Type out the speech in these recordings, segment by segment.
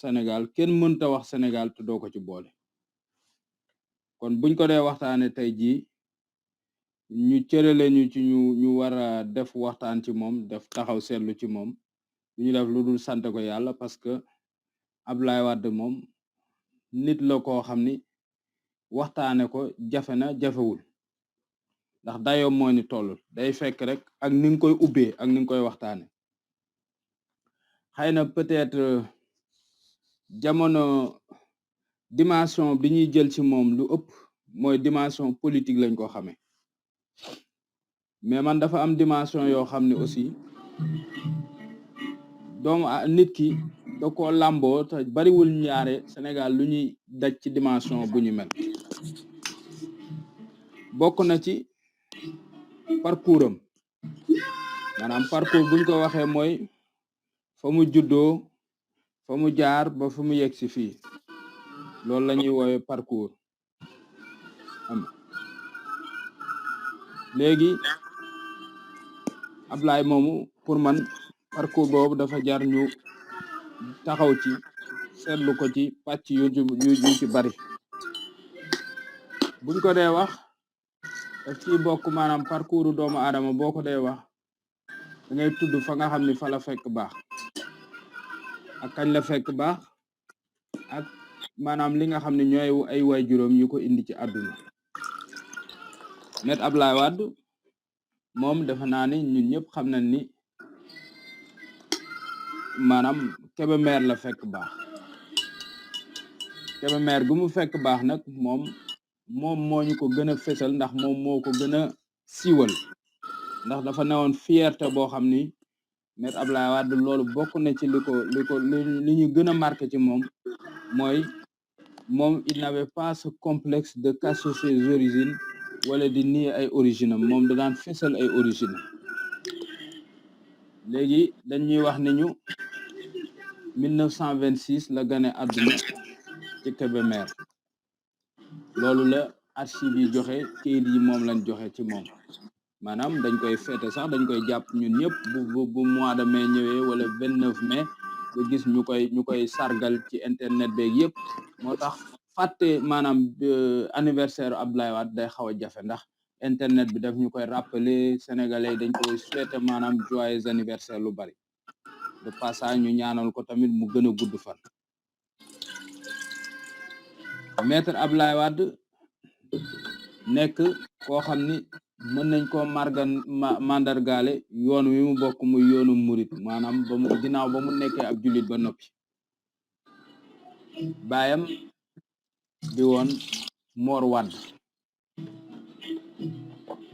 Sénégal kenn mënta wax Sénégal te doo ko ci boole kon buñ ko dee waxtaane tey jii ñu cërale ñu ci ñu war a def waxtaan ci moom def taxaw seetlu ci moom ñu def lu dul sant ko yàlla parce que Abdoulaye Wade moom nit la koo xam ni waxtaane ko jafe na jafewul ndax dayoo moo ni toll day fekk rek ak ni nga koy ubbee ak ni nga koy waxtaane xëy na peut-être jamono dimension bi ñuy jël ci moom lu ëpp mooy dimension politique lañ ko xamee mais man dafa am dimension yoo xam ne aussi doomu nit ki da ko làmboo te bariwul ñaare Sénégal lu ñuy daj ci dimension bu ñu mel bokk na ci parcours am maanaam parcours buñ ko waxee mooy fa mu juddoo fa mu jaar ba fa mu yegg si fii loolu la ñuy woowe parcours am léegi Ablaye moomu pour man parcours boobu dafa jar ñu taxaw ci seetlu ko ci pàcc yu ci bari buñ ko dee wax daf ciy bokk maanaam parcours doomu aadama boo ko dee wax da ngay tudd fa nga xam ni fa la fekk baax ak kañ la fekk baax ak maanaam li nga xam ne ñooy ay waajuram yu ko indi ci àdduna net Ablaye Wade moom defe naa ni ñun ñëpp xam nañ ni maanaam Kébémer la fekk baax Kébémer gu mu fekk baax nag moom moo ñu ko gën a fésal ndax moom moo ko gën a siiwal ndax dafa newoon fierté boo xam ni net Ablaye Wade loolu bokk na ci li ñu gën a marqué ci moom mooy moom il n'avait pas ce complexe de cacher ses origines wala di nier ay origine am moom da daan fésal ay origine léegi dañuy wax ni ñu 1926 la gane àdduna ci Kébémer loolu la archive yi joxe kayit yi moom lañ joxe ci moom maanaam dañ koy féete sax dañ koy jàpp ñun ñëpp bu mois de mai ñëwee wala 29 mai nga gis ñu koy sargal ci internet beeg yëpp moo tax fàtte maanaam anniversaire Abdoulaye Wade day xaw a jafe ndax internet bi daf ñu koy rappeler sénégalais dañ koy souhaiter maanaam joyeux anniversaire lu bari de passage ñu ñaanal ko tamit mu gën a gudd fan maître Abdoulaye Wade nekk koo xam ni mën nañ koo mandargaale yoon wi mu bokk muy yoonu murit maanaam ginnaaw ba mu nekkee ab jullit ba noppi baayam di woon Mor Wade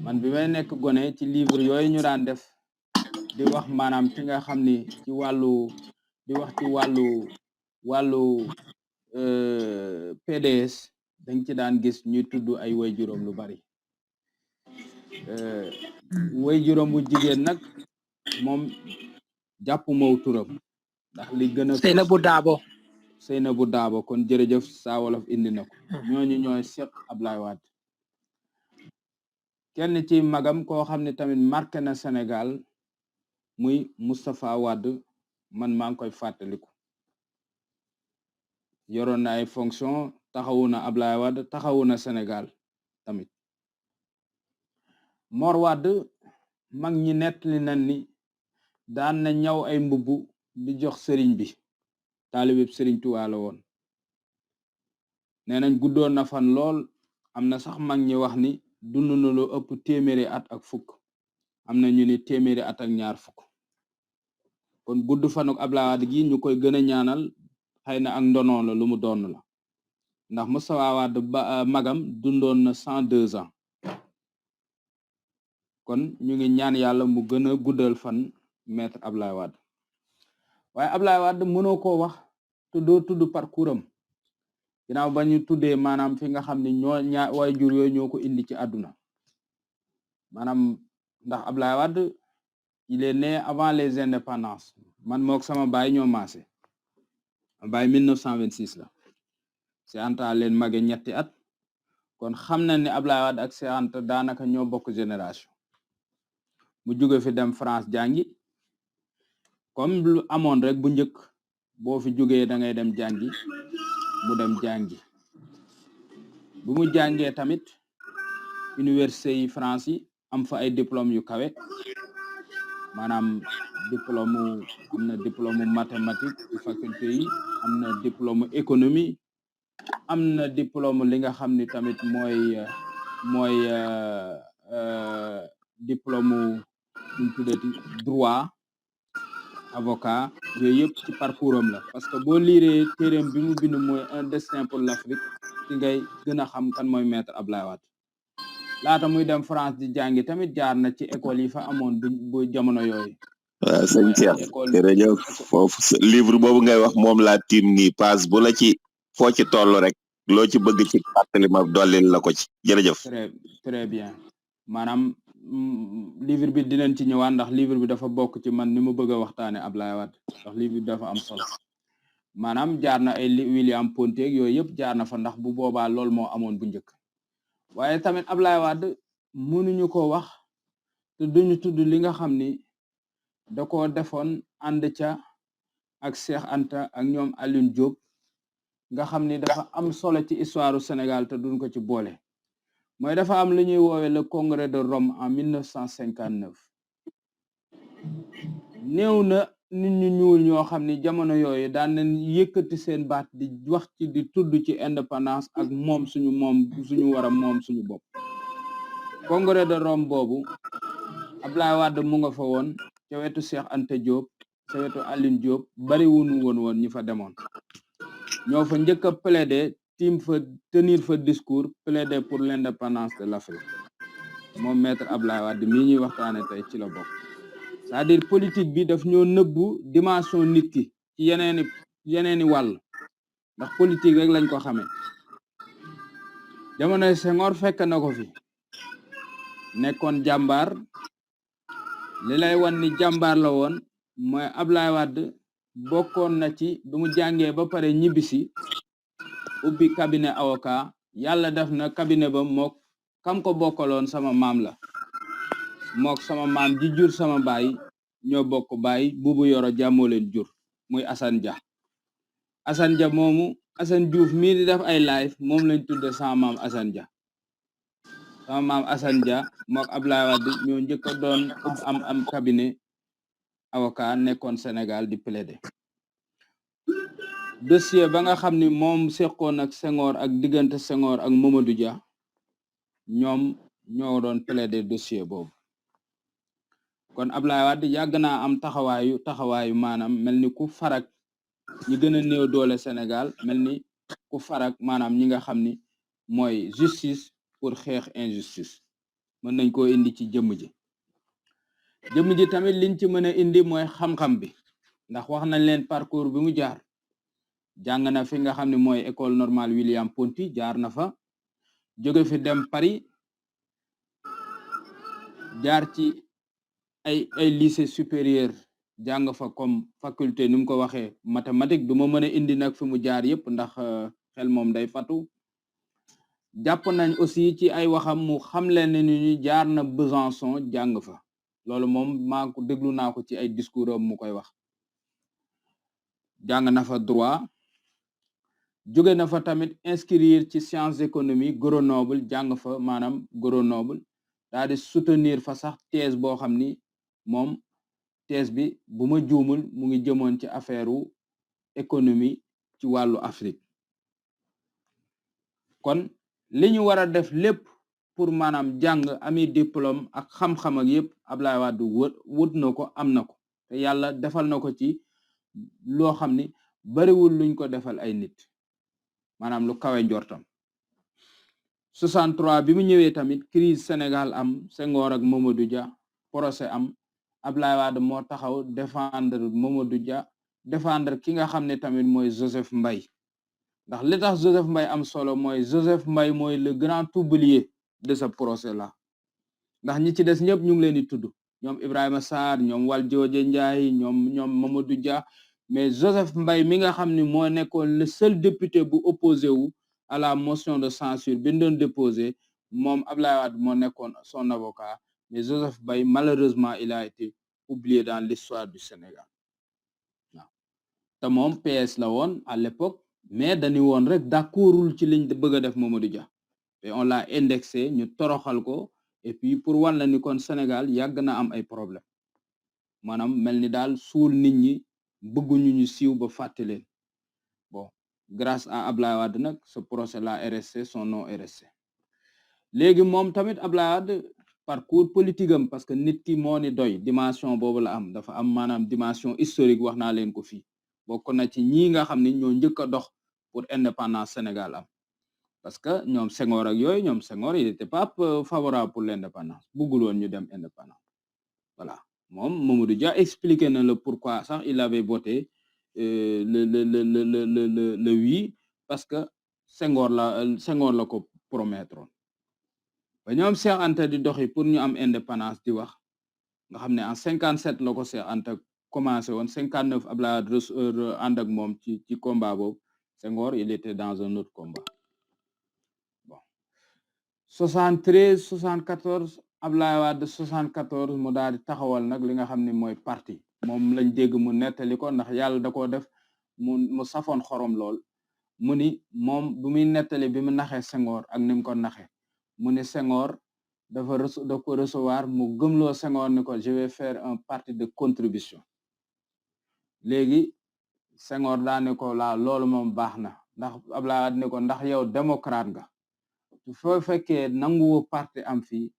man bi may nekk gone ci livre yooyu ñu daan def di wax maanaam ci nga xam ni ci wàllu di wax ci wàllu PDS dañ ci daan gis ñuy tudd ay waajuram lu bari waajuram bu jigéen nag moom jàpp maw turam ndax li gën a Seynabou Dabo kon jërëjëf Saa Wolof indi na ko ñooñu ñooy Cheikh Abdoulaye Wade kenn ci magam koo xam ne tamit marqué na Sénégal muy Moustapha Wade man maa ngi koy fàttaliku yoroon na ay fonction taxawu na Abdoulaye Wade taxawu na Sénégal tamit Mor Wade mag ñi nettali nañ ni daan na ñaw ay mbubb di jox sëriñ bi taalibeb sëriñ Tuubaa la woon nee nañ guddoon na fan lool am na sax mag ñi wax ni dund na lu ëpp téeméeri at ak fukk am na ñu ni téeméeri at ak ñaar fukk kon gudd fanuk Abdoulaye Wade gi ñu koy gën a ñaanal xëy na ak ndonoon la lu mu doon la ndax Moustapha Wade magam dundoon na 102 ans kon ñu ngi ñaan yàlla mu gën a guddal fan maître Abdoulaye Wade waaye Abdoulaye Wade mënoo koo wax te doo tudd parcours am ginnaaw ba ñu tuddee maanaam fi nga xam ne waajur yooyu ñoo ko indi ci àdduna maanaam ndax Abdoulaye Wade il est né avant les indépendances man mook sama baay ñoo maase baay 1926 la Cheikh Anta leen mage ñetti at kon xam na ne Abdoulaye Wade ak Cheikh Anta daanaka ñoo bokk génération mu jóge fi dem France jàngi comme lu amoon rek bu njëkk boo fi jógee da ngay dem jàngi mu dem jàngi bu mu jàngee tamit université yi France yi am fa ay diplôme yu kawe maanaam diplôme am na diplôme mathématique ci faculté yi am na diplôme économie am na diplôme li nga xam ni tamit mooy diplôme ñu tuddati droit avocat yooyu yëpp ci parcours am la parce que boo liiree téeréem bi mu bind mooy un destin pour l'Afrique ci ngay gën a xam kan mooy maître Abdoulaye Wade laata muy dem France di jàngi tamit jaar na ci école yi fa amoon bu jamono yooyu waaw sëñ Cheikh jërëjëf foofu livre boobu ngay wax moom laa tiim nii page bu la ci foo ci toll rek loo ci bëgg ci fàttali ma dollil la ko ci jërëjëf très bien maanaam livre bi dinañ ci ñëwaat ndax livre bi dafa bokk ci man ni mu bëgg a waxtaane Abdoulaye Wade ndax livre bi dafa am solo maanaam jaar na ay William Ponty ak yooyu yëpp jaar na fa ndax bu boobaa loolu moo amoon bu njëkk waaye tamit Abdoulaye Wade mënuñu ko wax te duñu tudd li nga xam ni da ko defoon ànd ca ak Cheikh Anta ak ñoom Alioune Diop nga xam ni dafa am solo ci histoire du Sénégal te duñ ko ci boole mooy dafa am lu ñuy woowe le congrès de Rome en 1959 néew na nit ñu ñuul ñoo xam ni jamono yooyu daan nañ yëkkati seen baat di wax ci di tudd ci indépendance ak moom suñu war a moom suñu bopp congrès de Rome boobu Abdoulaye Wade mu nga fa woon ca wetu Cheikh Anta Diop ca wetu Alioune Diop bari wunu woon ñi fa demoon ñoo fa njëkk a plaider tenir fa discours plaider pour l'indépendance de l'Afrique moom maître Abdoulaye Wade mii ñuy waxtaane tey ci la bokk c'est-à-dire politique bi daf ñoo nëbbu dimension nit ki ci yeneeni wàll ndax politique rek lañ ko xamee jamonoy Senghor fekk na ko fi nekkoon jàmbaar li lay wan ni jàmbaar la woon mooy Abdoulaye Wade bokkoon na ci bi mu jàngee ba pare ñibbisi ubbi cabinet avocat yàlla def na cabinet ba mook kam ko bokkaloon sama maam la mook sama maam ji jur sama baay ñoo bokk baay buubu yoro jàmmoo leen jur muy Assane Dia moomu Assane Diouf mii di def ay live moom lañ tudde sama maam Assane Dia mook Abdoulaye Wade ñoo njëkk a doon am cabinet avocat nekkoon Sénégal di plaider dossier ba nga xam ni moom seqoon ak Senghor ak diggante Senghor ak Mamadou Dia ñoom ñoo doon plaider dossier boobu kon Abdoulaye Wade yàgg naa am taxawaayu maanaam mel ni ku farak ñi gën a néew doole Sénégal mel ni ku farak maanaam ñi nga xam ni mooy justice pour xeex injustice mën nañ koo indi ci jëmm ji tamit liñ ci mën a indi mooy xam-xam bi ndax wax nañ leen parcours bi mu jaar jàng na fi nga xam ne mooy école normale William Ponty jaar na fa jóge fi dem Paris jaar ci ay lycée supérieur jàng fa comme faculté ni mu ko waxee mathématique du ma mën a indi nag fi mu jaar yëpp ndax xel moom day fatu jàpp nañ aussi ci ay waxam mu xam leen ne ni jaar na Besançon jàng fa loolu moom maa ko déglu naa ko ci ay discours am mu koy wax jàng na fa droit jóge na fa tamit inscrire ci sciences économie Grenoble jàng fa maanaam Grenoble daal di soutenir fa sax thèse boo xam ni moom thèse bi bu ma juumul mu ngi jëmoon ci affaire économie ci wàllu Afrique kon li ñu war a def lépp pour maanaam jàng ami diplôme ak xam-xam ak yëpp Abdoulaye Wade wut na ko am na ko te yàlla defal na ko ci loo xam ni bariwul luñ ko defal ay nit maanaam lu kawe njortam 63 bi mu ñëwee tamit crise Sénégal am Senghor ak Mamadou Dia procès am Abdoulaye Wade moo taxaw défendre Mamadou Dia défendre ki nga xam ne tamit mooy Joseph Mbaye ndax li tax Joseph Mbaye am solo mooy Joseph Mbaye mooy le grand oublié de ce procès là ndax ñi ci des ñëpp ñu ngi leen di tudd ñoom Ibrahima Sarr ñoom Valdiodio Ndiaye ñoom Mamadou Dia mais Joseph Mbaye mi nga xam ne moo nekkoon le seul député bu opposé wu à la motion de censure bi ñu doon déposé moom Abdoulaye Wade moo nekkoon son avocat mais Joseph Mbaye malheureusement il a été oublié dans l'histoire du Sénégal waaw te moom PS la woon à l'époque mais dañu woon rek d'accordul ci liñ bëgg a def Mamadou Dia et on l'a indexé ñu toroxal ko et puis pour wan la ni kon Sénégal yàgg na am ay problème maanaam mel ni daal suul nit ñi bëgguñu ñu siiw ba fàtte leen bon grâce à Ablaye Wade nag ce procès là est resté son nom est resté léegi moom tamit Ablaye Wade parcours politique am parce que nit ki moo ni doy dimension boobu la am dafa am maanaam dimension historique wax naa leen ko fii bokk na ci ñii nga xam ne ñoo njëkk a dox pour indépendance Sénégal am parce que ñoom Senghor ak yooyu ñoom Senghor il était pas favorable pour l'indépendance buggul woon ñu dem indépendance voilà moom Mamadou Dia expliqué na le pourquoi sax il avait voté le oui parce que Senghor la ko promettre ba ñoom Cheikh Anta di doxi pour ñu am indépendance di wax nga xam ne en 57 la ko Cheikh Anta commencé woon 59 Abdoulaye Wade ànd ak moom ci combat boobu Senghor il était dans un autre combat bon 73 74 Abdoulaye Wade 74 mu daal di taxawal nag li nga xam ne mooy parti moom lañ dégg mu nettali ko ndax yàlla da koo def mu safoon xorom lool mu ni moom bu muy nettali bi mu naxee Senghor ak ni mu ko naxee mu ni Senghor da ko recevoir mu gëmloo Senghor ni ko je vais faire un parti de contribution léegi Senghor daa ne ko laa loolu moom baax na ndax Abdoulaye Wade ne ko ndax yow démocrate nga foo fekkee nanguwoo parti am fii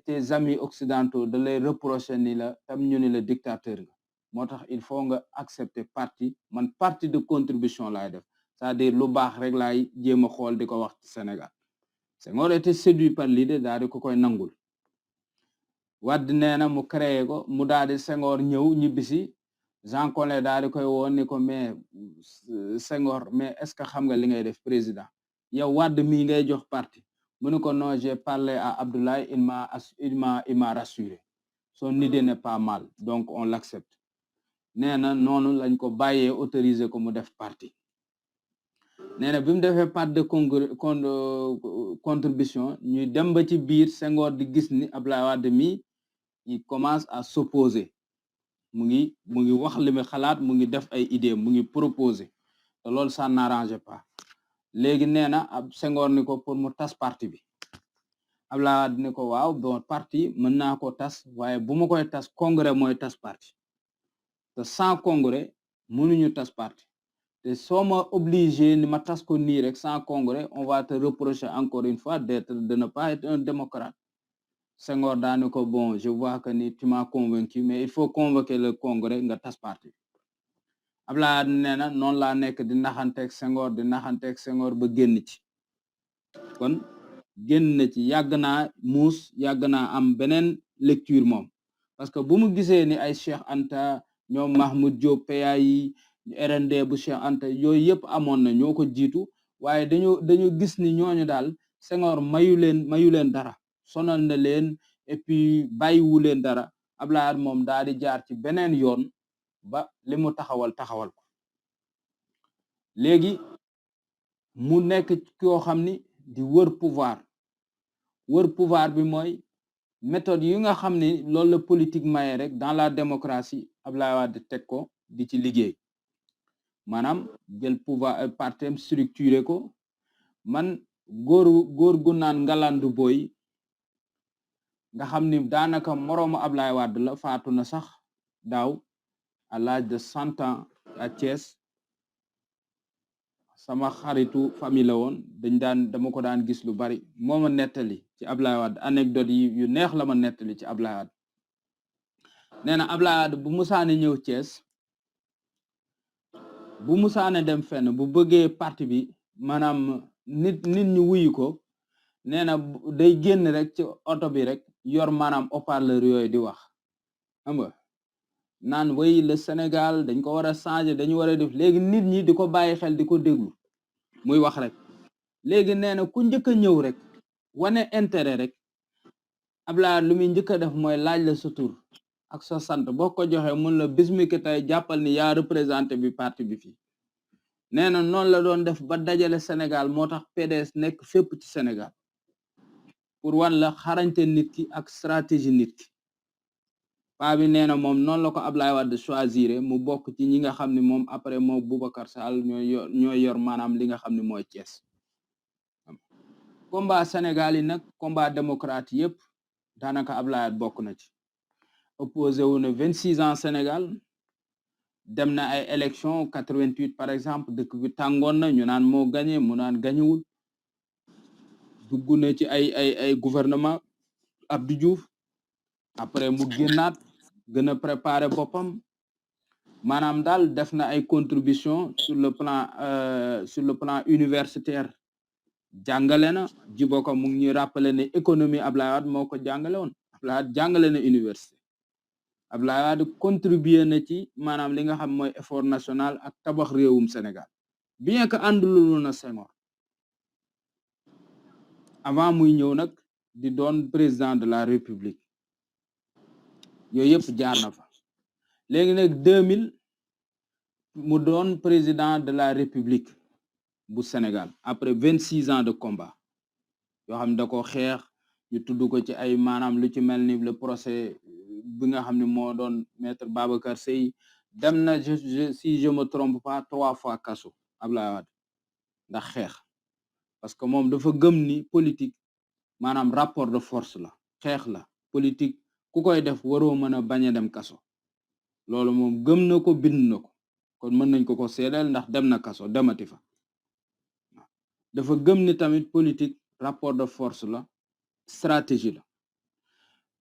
tes amis occidentaux da lay reprocher ni la tam ñu ni la dictateur nga moo tax il faut nga accepter parti man parti de contribution laay def c'est-à-dire lu baax rek laay jéem a xool di ko wax ci Sénégal Senghor était séduit par l'idée daal di ko koy nangul Wade nee na mu créé ko mu daal di Senghor ñëw ñibbisi Jean Collin daal di koy woon ni ko mais Senghor mais est-ce que xam nga li ngay def président yow Wade mii ngay jox parti mu ne ko non j'ai parlé à Abdoulaye il m'a rassuré son idée n'est pas mal donc on l'accepte nee na noonu lañ ko bàyyee autorisé ko mu def parti nee na bi mu defee parti de contribution ñuy dem ba ci biir Senghor di gis ni Abdoulaye Wade mi il commence à s'opposer mu ngi wax li mu xalaat mu ngi def ay idées mu ngi proposer te loolu ça n'arrange pas léegi nee na ab Senghor ni ko pour mu tas parti bi Abdoulaye Wade ni ko waaw bon parti mën naa ko tas waaye bu ma koy tas congrès mooy tas parti te sans congrès mënuñu tas parti te soo ma obligé ni ma tas ko nii rek sans congrès on va te reprocher encore une fois de ne pas être un démocrate Senghor daane ko bon je vois que ni tu m'as convaincu mais il faut convoquer le congrès nga tas parti Abdoulaye nee na noonu laa nekk di naxanteeg Senghor ba génn ci kon génn na ci yàgg naa muus yàgg naa am beneen lecture moom parce que bu mu gisee ni ay Cheikh Anta ñoom Mahmoud Diop PA yi RND bu Cheikh Anta yooyu yëpp amoon na ñoo ko jiitu waaye dañu gis ni ñooñu daal Senghor mayu leen dara sonal na leen et puis bàyyiwu leen dara Abdoulaye moom daal di jaar ci beneen yoon ba li mu taxawal ko léegi mu nekk koo xam ni di wër pouvoir bi mooy méthode yi nga xam ni loolu la politique maye rek dans la démocratie Abdoulaye Wade teg ko di ci liggéey maanaam jël pouvoir partem structuré ko man góor gu naan Ngalandu Boy nga xam ni daanaka moroomu Abdoulaye Wade la faatu na sax daaw à l'âge de 100 ans à Thiès sama xaritu famille la woon dama ko daan gis lu bari moo ma nettali ci Abdoulaye Wade anecdote yu neex la ma nettali ci Abdoulaye Wade nee na Abdoulaye Wade bu musaane ñëw Thiès bu musaane dem fenn bu bëggee parti bi maanaam nit ñi wuyu ko nee na day génn rek ci oto bi rek yor maanaam haut-parleur yooyu di wax xam nga naan way le Sénégal dañ ko war a changer dañu war a def léegi nit ñi di ko bàyyi xel di ko déglu muy wax rek léegi nee na ku njëkk a ñëw rek wane intérêt rek Abdoulaye lu muy njëkk a def mooy laaj la sa tur ak sa sant boo ko joxee mun la bis mi ki tey jàppal ni yaa représenté bi parti bi fii nee na noonu la doon def ba dajale Sénégal moo tax PDS nekk fépp ci Sénégal pour wan la xarañte nit ki ak stratégie nit ki paa bi nee na moom noonu la ko Ablaye Wade choisir mu bokk ci ñi nga xam ne moom après moo Boubacar Sall ñooy yor maanaam li nga xam ne mooy Thiès combat Sénégal yi nag combat démocrate yëpp daanaka Ablaye Wade bokk na ci opposé wu na 26 ans Sénégal dem na ay élection 88 par exemple dëkk bi tàngoon na ñu naan moo gagné mu naan gañewul dugg na ci ay gouvernement Abdou Diouf après mu génnaat gën a préparer boppam maanaam daal def na ay contribution sur le plan universitaire jàngale na jibo ko mu ngi ñuy rappeler ne économie Ablaye Wade moo ko jàngale woon Ablaye Wade jàngale na université Ablaye Wade contribuer na ci maanaam li nga xam mooy effort national ak tabax réewum Sénégal bien que àndulul na Senghor avant muy ñëw nag di doon président de la République yooyu yëpp jaar na fa léegi nag 2000 mu doon président de la République bu Sénégal après 26 ans de combat yoo xam ne da ko xeex ñu tudd ko ci ay maanaam lu ci mel ni le procès bi nga xam ne moo doon maître Babacar Seye dem na si je me trompe pas 3 fois kaso Ablaye Wade ndax xeex parce que moom dafa gëm ni politique maanaam rapport de force la xeex la politique ku koy def waroo mën a bañ a dem kaso loolu moom gëm na ko bind na ko kon mën nañ ko seedeel ndax dem na kaso demati fa dafa gëm ni tamit politique rapport de force la stratégie la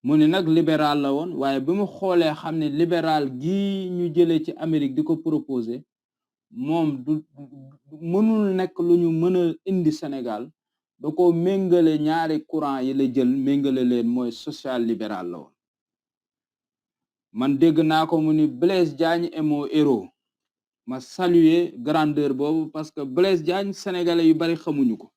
mu ni nag libéral la woon waaye bi mu xoolee xam ne libéral gi ñu jëlee ci Amérique di ko proposer moom du mënul nekk lu ñu mën a indi Sénégal da ko méngale ñaari courant yi la jël méngale leen mooy social libéral la woon man dégg naa ko mu ni Blaise Diagne est mon héros ma saluer grandeur boobu parce que Blaise Diagne sénégalais yu bari xamuñu ko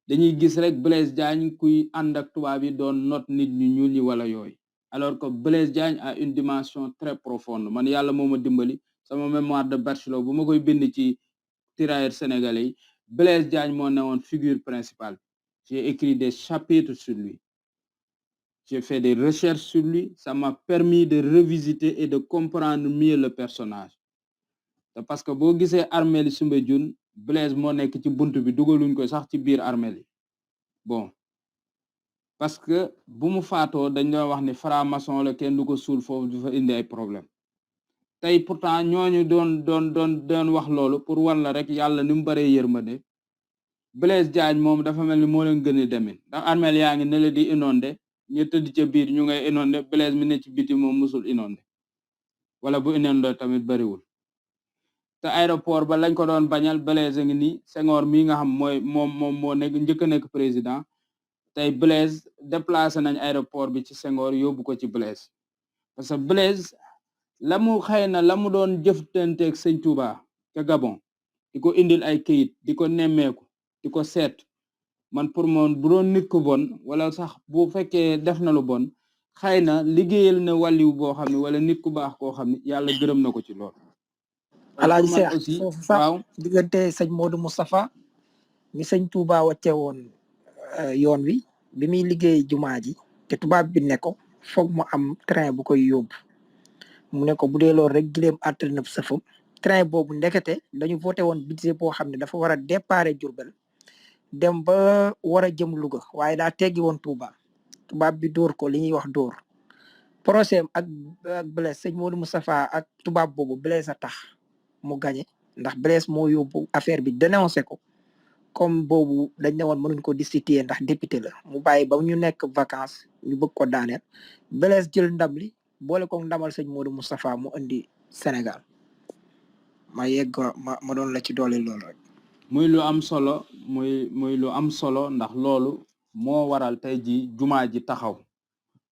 dañuy gis rek Blaise Diagne kuy ànd ak tubaab yi doon not nit ñu ñuul ñi wala yooyu alors que Blaise Diagne a une dimension très profonde man yàlla moo ma dimbali sama mémoire de bachelor bu ma koy bind ci tirailleurs sénégalais yi Blaise Diagne moo newoon figure principale j'ai écrit des chapitres sur lui j'ai fait des recherches sur lui ça m'a permis de revisiter et de comprendre mieux le personnage parce que boo gisee armée li Soumbédioune Blaise moo nekk ci buntu bi dugaluñ ko sax ci biir armée li bon parce que bu mu faatoo dañ doon wax ni franc-maçon la kenn du ko suul foofu du fa indi ay problème tey pourtant ñooñu doon wax loolu pour wan la rek yàlla ni mu baree yërmande Blaise Diagne moom dafa mel ni moo leen gën a demin ndax armée yaa ngi ne la di inondé ñu tëdd ca biir ñu ngay inondé Blaise mi ne ci biti moom musul inondé wala bu inondé tamit bariwul te aéroport ba lañ ko doon bañal Blaise ngi nii Senghor mii nga xam mooy moom moo nekk njëkk a nekk président tey Blaise déplacé nañ aéroport bi ci Senghor yóbbu ko ci Blaise parce que Blaise la mu xëy na la mu doon jëftanteeg sëñ Touba ca Gabon di ko indil ay këyit di ko nemmeeku di ko seet man pour moom bu doon nit ku bon wala sax bu fekkee def na lu bon xëy na liggéeyal na wàlliw boo xam ne wala nit ku baax koo xam ne yàlla gërëm na ko ci lool Alaaji Seex foofu sax diggante sëñ Modou Moustapha mi sëñ Touba wàcce woon yoon wi bi muy liggéey jumaa ji te tubaab bi ne ko foog mu am train bu koy yóbbu mu ne ko bu dee loolu rek gileem àttal na sëfam train boobu ndekete dañu voté woon budget boo xam ne dafa war a déparé Diourbel dem ba war a jëm Louga waaye daa teggi woon Touba tubaab bi dóor ko li ñuy wax dóor procès ak Blaise sëñ Modou Moustapha ak tubaab boobu Blaise a tax mu gagné ndax Blaise moo yóbbu affaire bi dénoncé ko comme boobu dañ ne woon mënuñ ko destituer ndax député la mu bàyyi ba ñu nekk vacances ñu bëgg ko daaneel Blaise jël ndam li boole ko ndamal sëñ Modou Moustapha mu indi Sénégal ma yegg ma doon la ci doole loolu rek. muy lu am solo muy lu am solo ndax loolu moo waral tey ji jumaa ji taxaw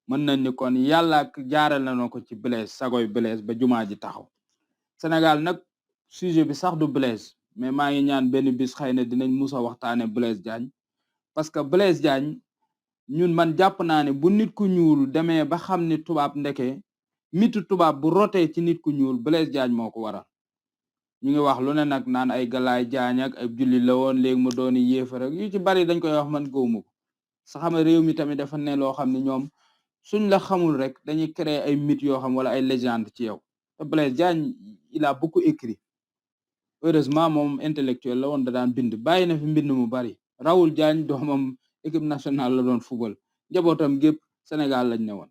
mën nañ ni kon yàlla jaaral na ko ci Blaise sagoy Blaise ba jumaa ji taxaw Sénégal nag sujet bi sax du Blaise mais maa ngi ñaan benn bis xëy na dinañ musa waxtaane Blaise Diagne parce que Blaise Diagne ñun man jàpp naa ne bu nit ku ñuul demee ba xam ni tubaab ndeke mitu tubaab bu rotee ci nit ku ñuul Blaise Diagne moo ko waral ñu ngi wax lu ne nag naan ay Galaay Diagne ak ay julli la woon léegi mu dooni yéefar ak yu ci bari dañ koy wax man gëwuma ko sa xam réew mi tamit dafa ne loo xam ne ñoom suñ la xamul rek dañuy créer ay mythes yoo xam wala ay légendes ci yow te Blaise Diagne il a beaucoup écrit heureusement moom intellectuel la woon da daan bind bàyyi na fi mbind mu bari Raoul Diagne doomam équipe nationale la doon football njabootam gépp Sénégal lañ ne woon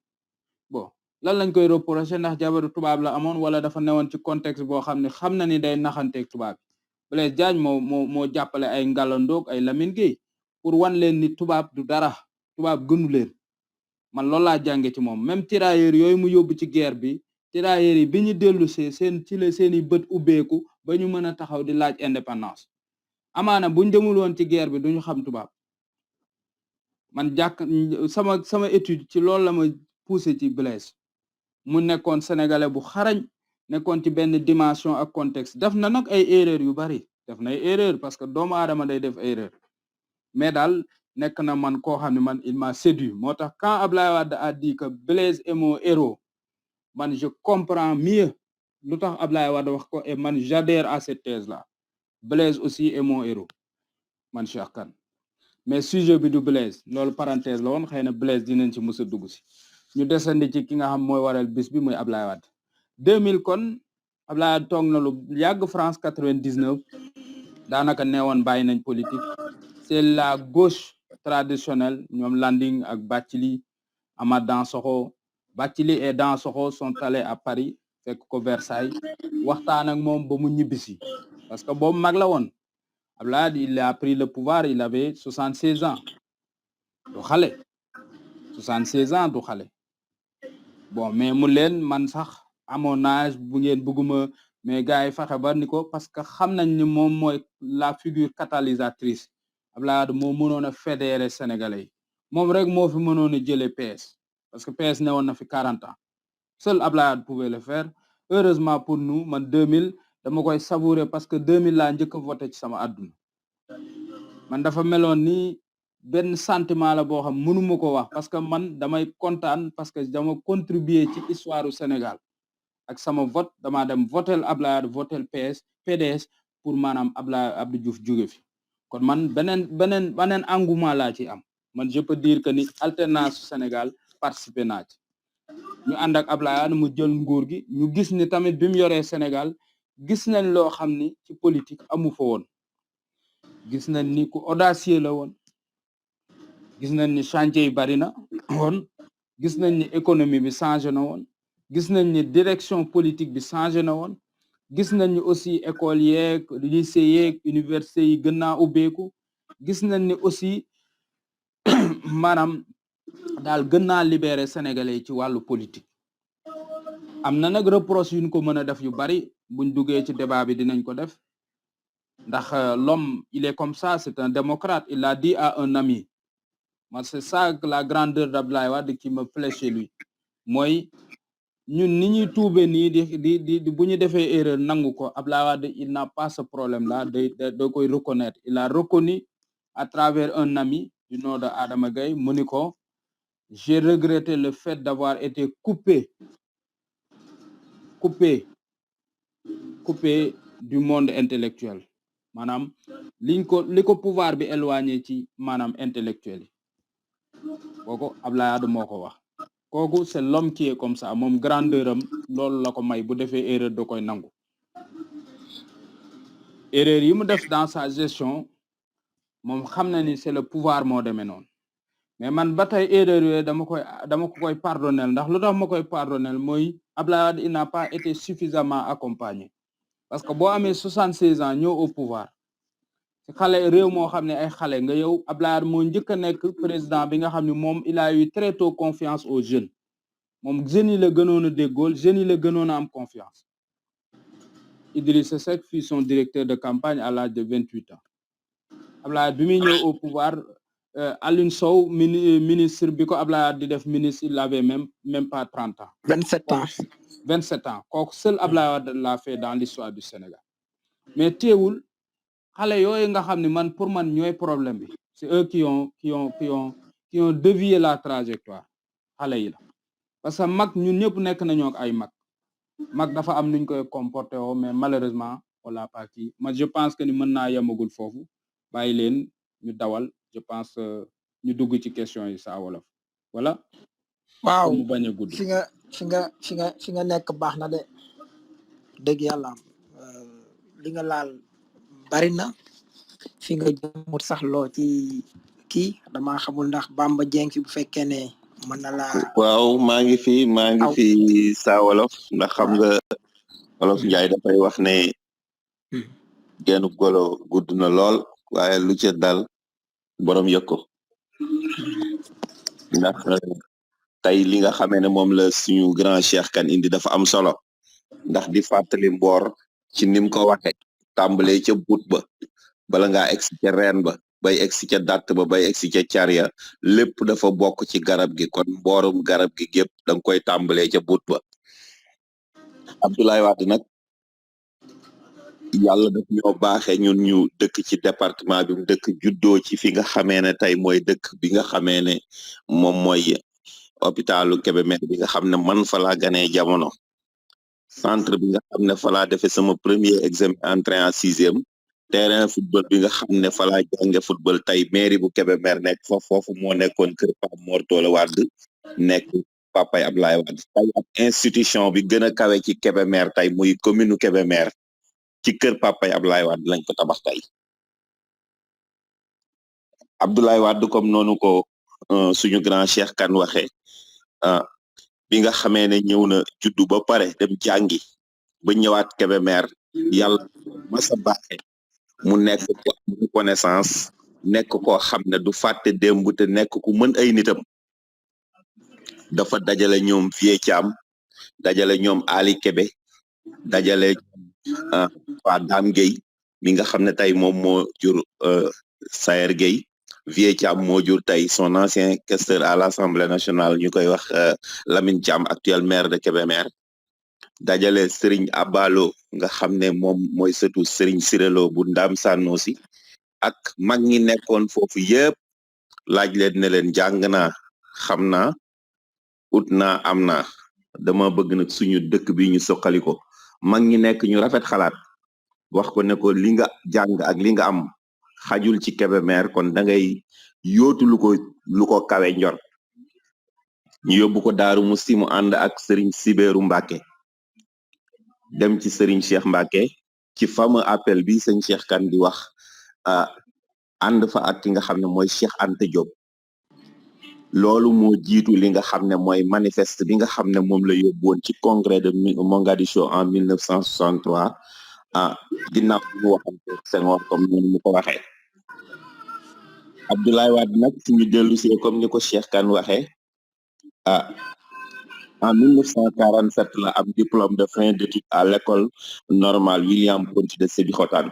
bon lan lañ koy reprocher ndax jabaru tubaab la amoon wala dafa newoon ci contexte boo xam ne xam na ni day naxanteeg tubaab Blaise Diagne moo jàppale ay Ngalandoog ay Lamine Gueye pour wan leen ni tubaab du dara tubaab gënu leen man loolu laa jànge ci moom même tirailleurs yooyu mu yóbbu ci guerre bi tirailleurs yi bi ñu dellu see ci la seeni bët ubbeeku ba ñu mën a taxaw di laaj indépendance amaana buñ demul woon ci guerre bi duñu xam tubaab man sama étude ci loolu la ma poussé ci Blaise mu nekkoon sénégalais bu xarañ nekkoon ci benn dimension ak contexte def na nag ay erreur yu bari def na ay erreur parce que doomu aadama day def erreur mais daal nekk na man koo xam ne man il m'a séduit moo tax quand Ablaye Wade a dit que Blaise est mon héros man je comprends mieux lu tax Ablaye Wade wax ko et man j'adhère à cette thèse là Blaise aussi est mon héros man Cheikh Kane mais sujet bi du Blaise loolu parenthèse la woon xëy na Blaise dinañ ci mës a dugg si ñu desandi ci ki nga xam mooy waral bis bi muy Ablaye Wade 2000 kon Ablaye Wade toog na lu yàgg France 99 daanaka neewoon bàyyi nañ politique c'est la gauche traditionnelle ñoom Landing ak Bathily Amath Dansokho Bathily et Dansokho sont allés à Paris fekk ko Versailles waxtaan ak moom ba mu ñibbisi parce que boobu mag la woon Ablaye Wade il a pris le pouvoir il avait 76 ans du xale 76 ans du xale bon mais mu leen man sax amoon âge bu ngeen bëgguma mais gars yi fexe ba ni ko parce que xam nañ ni moom mooy la figure catalysatrice Ablaye Wade moo mënoon a fédérer sénégalais yi moom rek moo fi mënoon a jëlee PS parce que PS ne woon na fi 40 ans seul Ablaye Wade pouvait le faire heureusement pour nous man 2000 dama koy savourer parce que 2000 laa njëkk a voté ci sama àdduna man dafa meloon ni benn sentiment la boo xam mënuma ko wax parce que man damay kontaan parce que dama contribuer ci histoire du Sénégal ak sama vote damaa dem votel Ablaye Wade votel PDS pour maanaam Abdou Diouf jóge fi kon man beneen engouement laa ci am man je peux dire que ni alternance Sénégal participé naa ci ñu ànd ak Ablaye Wade mu jël nguur gi ñu gis ni tamit bi mu yoree Sénégal gis nañ loo xam ni ci politique amu fa woon gis nañ ni ku audacieux la woon gis nañ ni chantier yi bari na woon gis nañ ni économie bi changé na woon gis nañ ni direction politique bi changé na woon gis nañ ni aussi école yeeg lycée yeeg université yi gën naa ubbeeku gis nañ ni aussi maanaam daal gën naa libérer sénégalais yi ci wàllu politique am na nag reproche yu ñu ko mën a def yu bari buñ duggee ci débat bi dinañ ko def ndax l'homme il est comme ça c'est un démocrate il a dit à un ami moi c'est ça la grandeur d'Ablaye Wade qui me plaît chez lui mooy ñun ni ñuy tuube nii di bu ñu defee erreur nangu ko Ablaye Wade il n'a pas ce problème là da koy reconnaître il a reconnu à travers un ami du nom de Adama Gaye mu ni ko j'ai regretté le fait d'avoir été coupé du monde intellectuel maanaam li ko pouvoir bi éloigné ci maanaam intellectuel yi kooku Ablaye Wade moo ko wax kooku c'est l'homme qui est comme ça moom grandeur am loolu la ko may bu defee erreur da koy nangu erreur yi mu def dans sa gestion moom xam na ni c'est le pouvoir moo demee noonu mais man ba tey erreur yooyu dama ko koy pardonner ndax lu tax ma koy pardonner mooy Ablaye Wade il n'a pas été suffisamment accompagné parce que boo amee 76 ans ñëw au pouvoir ci xale réew moo xam ne ay xale nga yow Ablaye Wade moo njëkk a nekk président bi nga xam ne moom il a eu très tôt confiance aux jeunes moom jeunes yi la gënoon a déggool jeunes yi la gënoon a am confiance Idrissa Seck fut son directeur de campagne à l'âge de 28 ans Ablaye Wade bi muy ñëw au pouvoir Alioune Sow ministre bi ko Ablaye Wade di def ministre il avait même pas 30 ans 27 ans kooku seul Ablaye Wade l'a fait dans l'histoire du Sénégal mais teewul xale yooyu nga xam ne man pour man ñooy problème bi c'est eux qui ont dévié la trajectoire xale yi la parce que mag ñun ñëpp nekk nañoo ak ay mag dafa am nuñ koy comporté woo mais malheureusement on l'a pas kii man je pense que ni mën naa yemagul foofu bàyyi leen ñu dawal je pense ñu dugg ci question yi saa wolof voilà waaw mu bañ a gudd. fi nga nekk baax na de dëgg yàlla li nga laal bari na fi nga jëmut sax loo ci kii dama xamul ndax Bamba Dieng fi bu fekkee ne mën na laa waaw maa ngi fi Saa Wolof ndax xam nga Wolof Njaay dafay wax ne gennu golo gudd na lool waaye lu ca dal borom yëg ko ndax tey li nga xamee ne moom la suñu grand Cheikh Kane indi dafa am solo ndax di fàttali mboor ci nim ko waxe tàmbalee ca but ba bala ngaa egsi ca reen ba bay egsi ca datt ba bay egsi ca carya lépp dafa bokk ci garab gi kon mboorum garab gi gépp danga koy tàmbalee ca but ba Abdoulaye Wade nag yàlla daf ñoo baaxe ñun ñu dëkk ci département bi mu dëkk juddoo ci fi nga xamee ne tey mooy dëkk bi nga xamee ne moom mooy hôpitalu Kébémer bi nga xam ne man fa laa ganee jamono centre bi nga xam ne fa laa defee sama premier examen entrée en sixième terrain football bi nga xam ne fa laa jànge football tey mairie bu Kébémer nekk fa foofu moo nekkoon kër Pape Mor Talla Wade nekk papay Abdoulaye Wade tey ak institution bi gën a kawe ci Kébémer tey muy commune u Kébémer ci kër papay Abdoulaye Wade lañ ko tabax tey Abdoulaye Wade comme noonu ko suñu grand Cheikh Kane waxee bi nga xamee ne ñëw na juddu ba pare dem jàngi ba ñëwaat Kébémer yàlla masa baaxe mu nekk ko am connaissance nekk koo xam ne du fàtte démb te nekk ku mën ay nitam dafa dajale ñoom Vieux Thiam dajale ñoom Ali Kébé dajale waa Dame Gueye mi nga xam ne tey moom moo jur Sayer Gueye Vieux Thiam moo jur tey son ancien questeur à l'Assemblée nationale ñu koy wax Lamine Thiam actuel maire de Kébémer dajale Serigne Abalo nga xam ne moom mooy sëtu Serigne Sirelo bu Ndam Sanosi ak mag ñi nekkoon foofu yëpp laaj leen ne leen jàng naa xam naa ut naa am naa dama bëgg nag suñu dëkk bi ñu soqali ko mag ñi nekk ñu rafet xalaat wax ko ne ko li nga jàng ak li nga am xajul ci Kébémer kon da ngay yóotu lu ko kawe njor ñu yóbbu ko Daaru Musti mu ànd ak Serigne Sibéeru Mbàkke dem ci Serigne Cheikh Mbàkke ci fameux appel bi sëñ Cheikh Kane di wax ànd fa ak ki nga xam ne mooy Cheikh Anta Diop loolu moo jiitu li nga xam ne mooy manifeste bi nga xam ne moom la yóbbu woon ci congrès de Mogadiscio en 1963 ginnaaw bi mu waxante Senghor comme noonu mu ko waxee Abdoulaye Wade nag suñu dellu si comme ni ko Cheikh Kane waxee en 1947 la am diplôme de fin d'études à l'école normale William Ponty de Sébikotane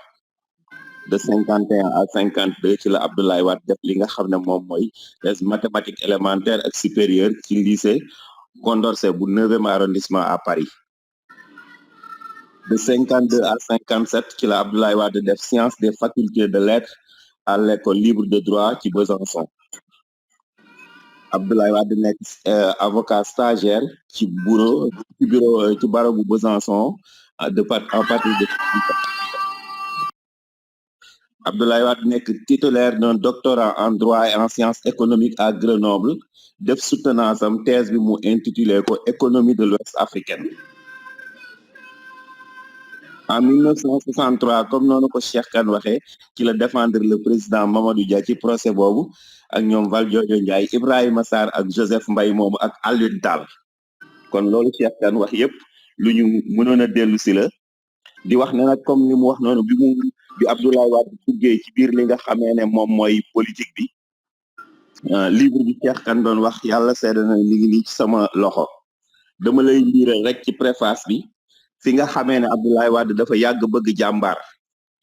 de 51 à 52 ci la Abdoulaye Wade def li nga xam ne moom mooy les mathématiques élémentaires ak supérieures ci lycée Condorcet bu 9e arrondissement à Paris de 52 à 57 ci la Abdoulaye Wade def sciences des facultés de lettres à l'école libre de droit ci Besançon Abdoulaye Wade nekk avocat stagiaire ci bureau ci barreau bu Besançon à partir de Abdoulaye Wade nekk titulaire d'un doctorat en droit et en sciences économiques à Grenoble def soutenance am thèse bi mu intitulé ko économie de l'Ouest africaine en 1963 comme noonu ko Cheikh Kane waxee ci la défendre le président Mamadou Dia ci procès boobu ak ñoom Valdiodio Ndiaye Ibrahima Sarr ak Joseph Mbaye moomu ak Alioune Tall kon loolu Cheikh Kane wax yépp lu ñu mënoon a dellu si la di wax ne nag comme ni mu wax noonu bi Abdoulaye Wade duggee ci biir li nga xamee ne moom mooy politique bi livre bi Cheikh Kane doon wax yàlla seede na mi ngi nii ci sama loxo dama lay liiral rek ci préface bi fi nga xamee ne Abdoulaye Wade dafa yàgg bëgg jàmbaar